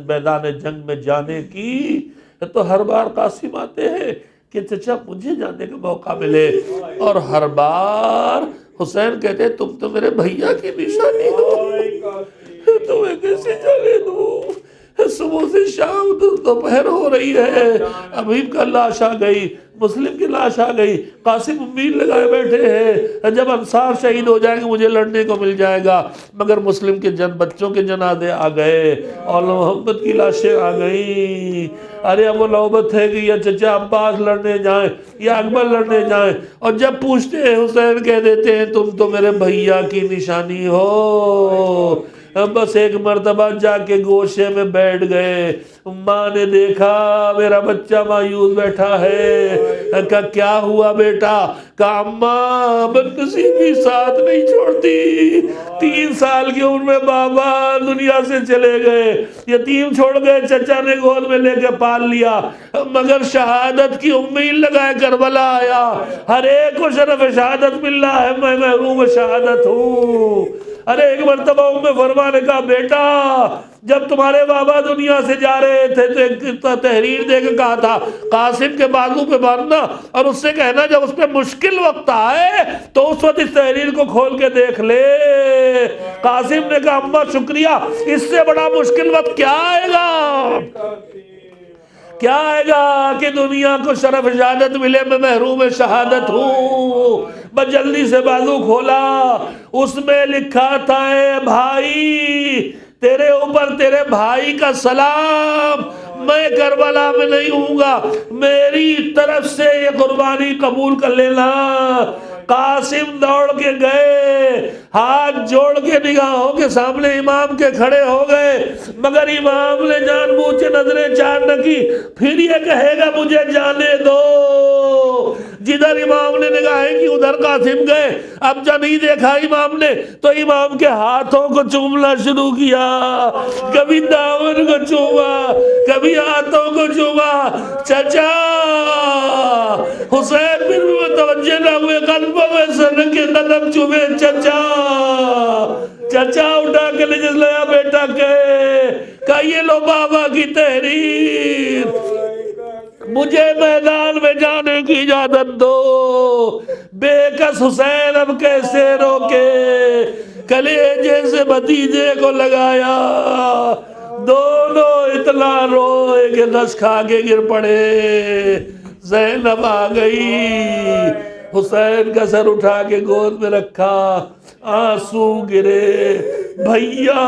Speaker 1: میدان جنگ میں جانے کی تو ہر بار قاسم آتے ہیں کہ چچا مجھے جانے کا موقع ملے، اور ہر بار حسین کہتے ہیں تم تو میرے بھیا کی نشانی ہو، تمہیں کیسے جانے دوں؟ صبح سے شام دوپہر ہو رہی ہے، حبیب کا لاش آ گئی، مسلم کی لاش آ گئی، قاسم امید لگائے بیٹھے ہیں جب انصار شہید ہو جائیں گے مجھے لڑنے کو مل جائے گا، مگر مسلم کے بچوں کے جنازے آ گئے اور محمد کی لاشیں آ گئیں۔ ارے اب وہ نوبت ہے کہ یا چچا عباس لڑنے جائیں یا اکبر لڑنے جائیں، اور جب پوچھتے ہیں حسین کہہ دیتے ہیں تم تو میرے بھیا کی نشانی ہو۔ بس ایک مرتبہ جا کے گوشے میں بیٹھ گئے، ماں نے دیکھا میرا بچہ مایوس بیٹھا ہے، کہا کیا ہوا بیٹا؟ کہا اماں بدنصیبی ساتھ نہیں چھوڑتی، 3 سال کی عمر میں بابا دنیا سے چلے گئے، یتیم چھوڑ گئے، چچا نے گود میں لے کے پال لیا، مگر شہادت کی امید لگائے کربلا آیا، ہر ایک کو شرف شہادت مل رہا ہے، میں محروم شہادت ہوں۔ ارے ایک مرتبہ فرما نے کہا بیٹا جب تمہارے بابا دنیا سے جا رہے تھے تو ایک تحریر دے کے کہا تھا قاسم کے بازو پہ باندھنا اور اس سے کہنا جب اس پہ مشکل وقت آئے تو اس وقت اس تحریر کو کھول کے دیکھ لے۔ قاسم نے کہا اماں شکریہ، اس سے بڑا مشکل وقت کیا آئے گا؟ کیا آئے گا کہ دنیا کو شرف شہادت ملے، میں محروم شہادت ہوں۔ بس جلدی سے بازو کھولا، اس میں لکھا تھا اے بھائی تیرے اوپر تیرے بھائی کا سلام،
Speaker 2: میں کربلا میں نہیں ہوں گا، میری طرف سے یہ قربانی قبول کر لینا۔ قاسم دوڑ کے گئے، ہاتھ جوڑ کے نگاہوں کے سامنے امام کے کھڑے ہو گئے، مگر امام نے جان بوجھ کے نظریں چار نہ کی، پھر یہ کہے گا مجھے جانے دو۔ جدھر امام نے نگاہیں کی ادھر قاسم گئے، اب جب نہیں دیکھا امام نے تو امام کے ہاتھوں کو چومنا شروع کیا، کبھی دامن کو چوما، کبھی ہاتھوں کو چوما۔ چچا حسین پھر بھی متوجہ نہ ہوئے، قلبوں میں سر کے قدم چومے۔ چچا چچا اٹھا کے لے جلیا بیٹا کہیے لو بابا کی تحریر، مجھے میدان میں جانے کی اجازت دو۔ بے کس حسین اب کیسے روکے، کلیجے سے بھتیجے کو لگایا، دونوں اتنا روئے کہ دس کھا کے گر پڑے۔ زینب آ گئی، حسین کا سر اٹھا کے گود میں رکھا، آنسو گرے۔ بھیا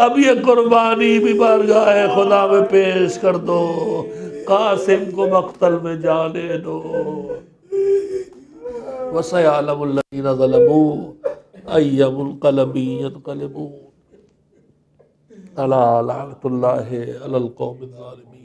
Speaker 2: اب یہ قربانی بھی بارگاہ خدا میں پیش کر دو، قاسم کو مقتل میں جانے دو۔ وَسَيَعْلَمُ الَّذِينَ ظَلَمُوا أَيَّ مُنْقَلَبٍ يَنْقَلِبُونَ۔ أَلَا لَعْنَةُ اللَّهِ عَلَى الْقَوْمِ الظَّالِمِينَ۔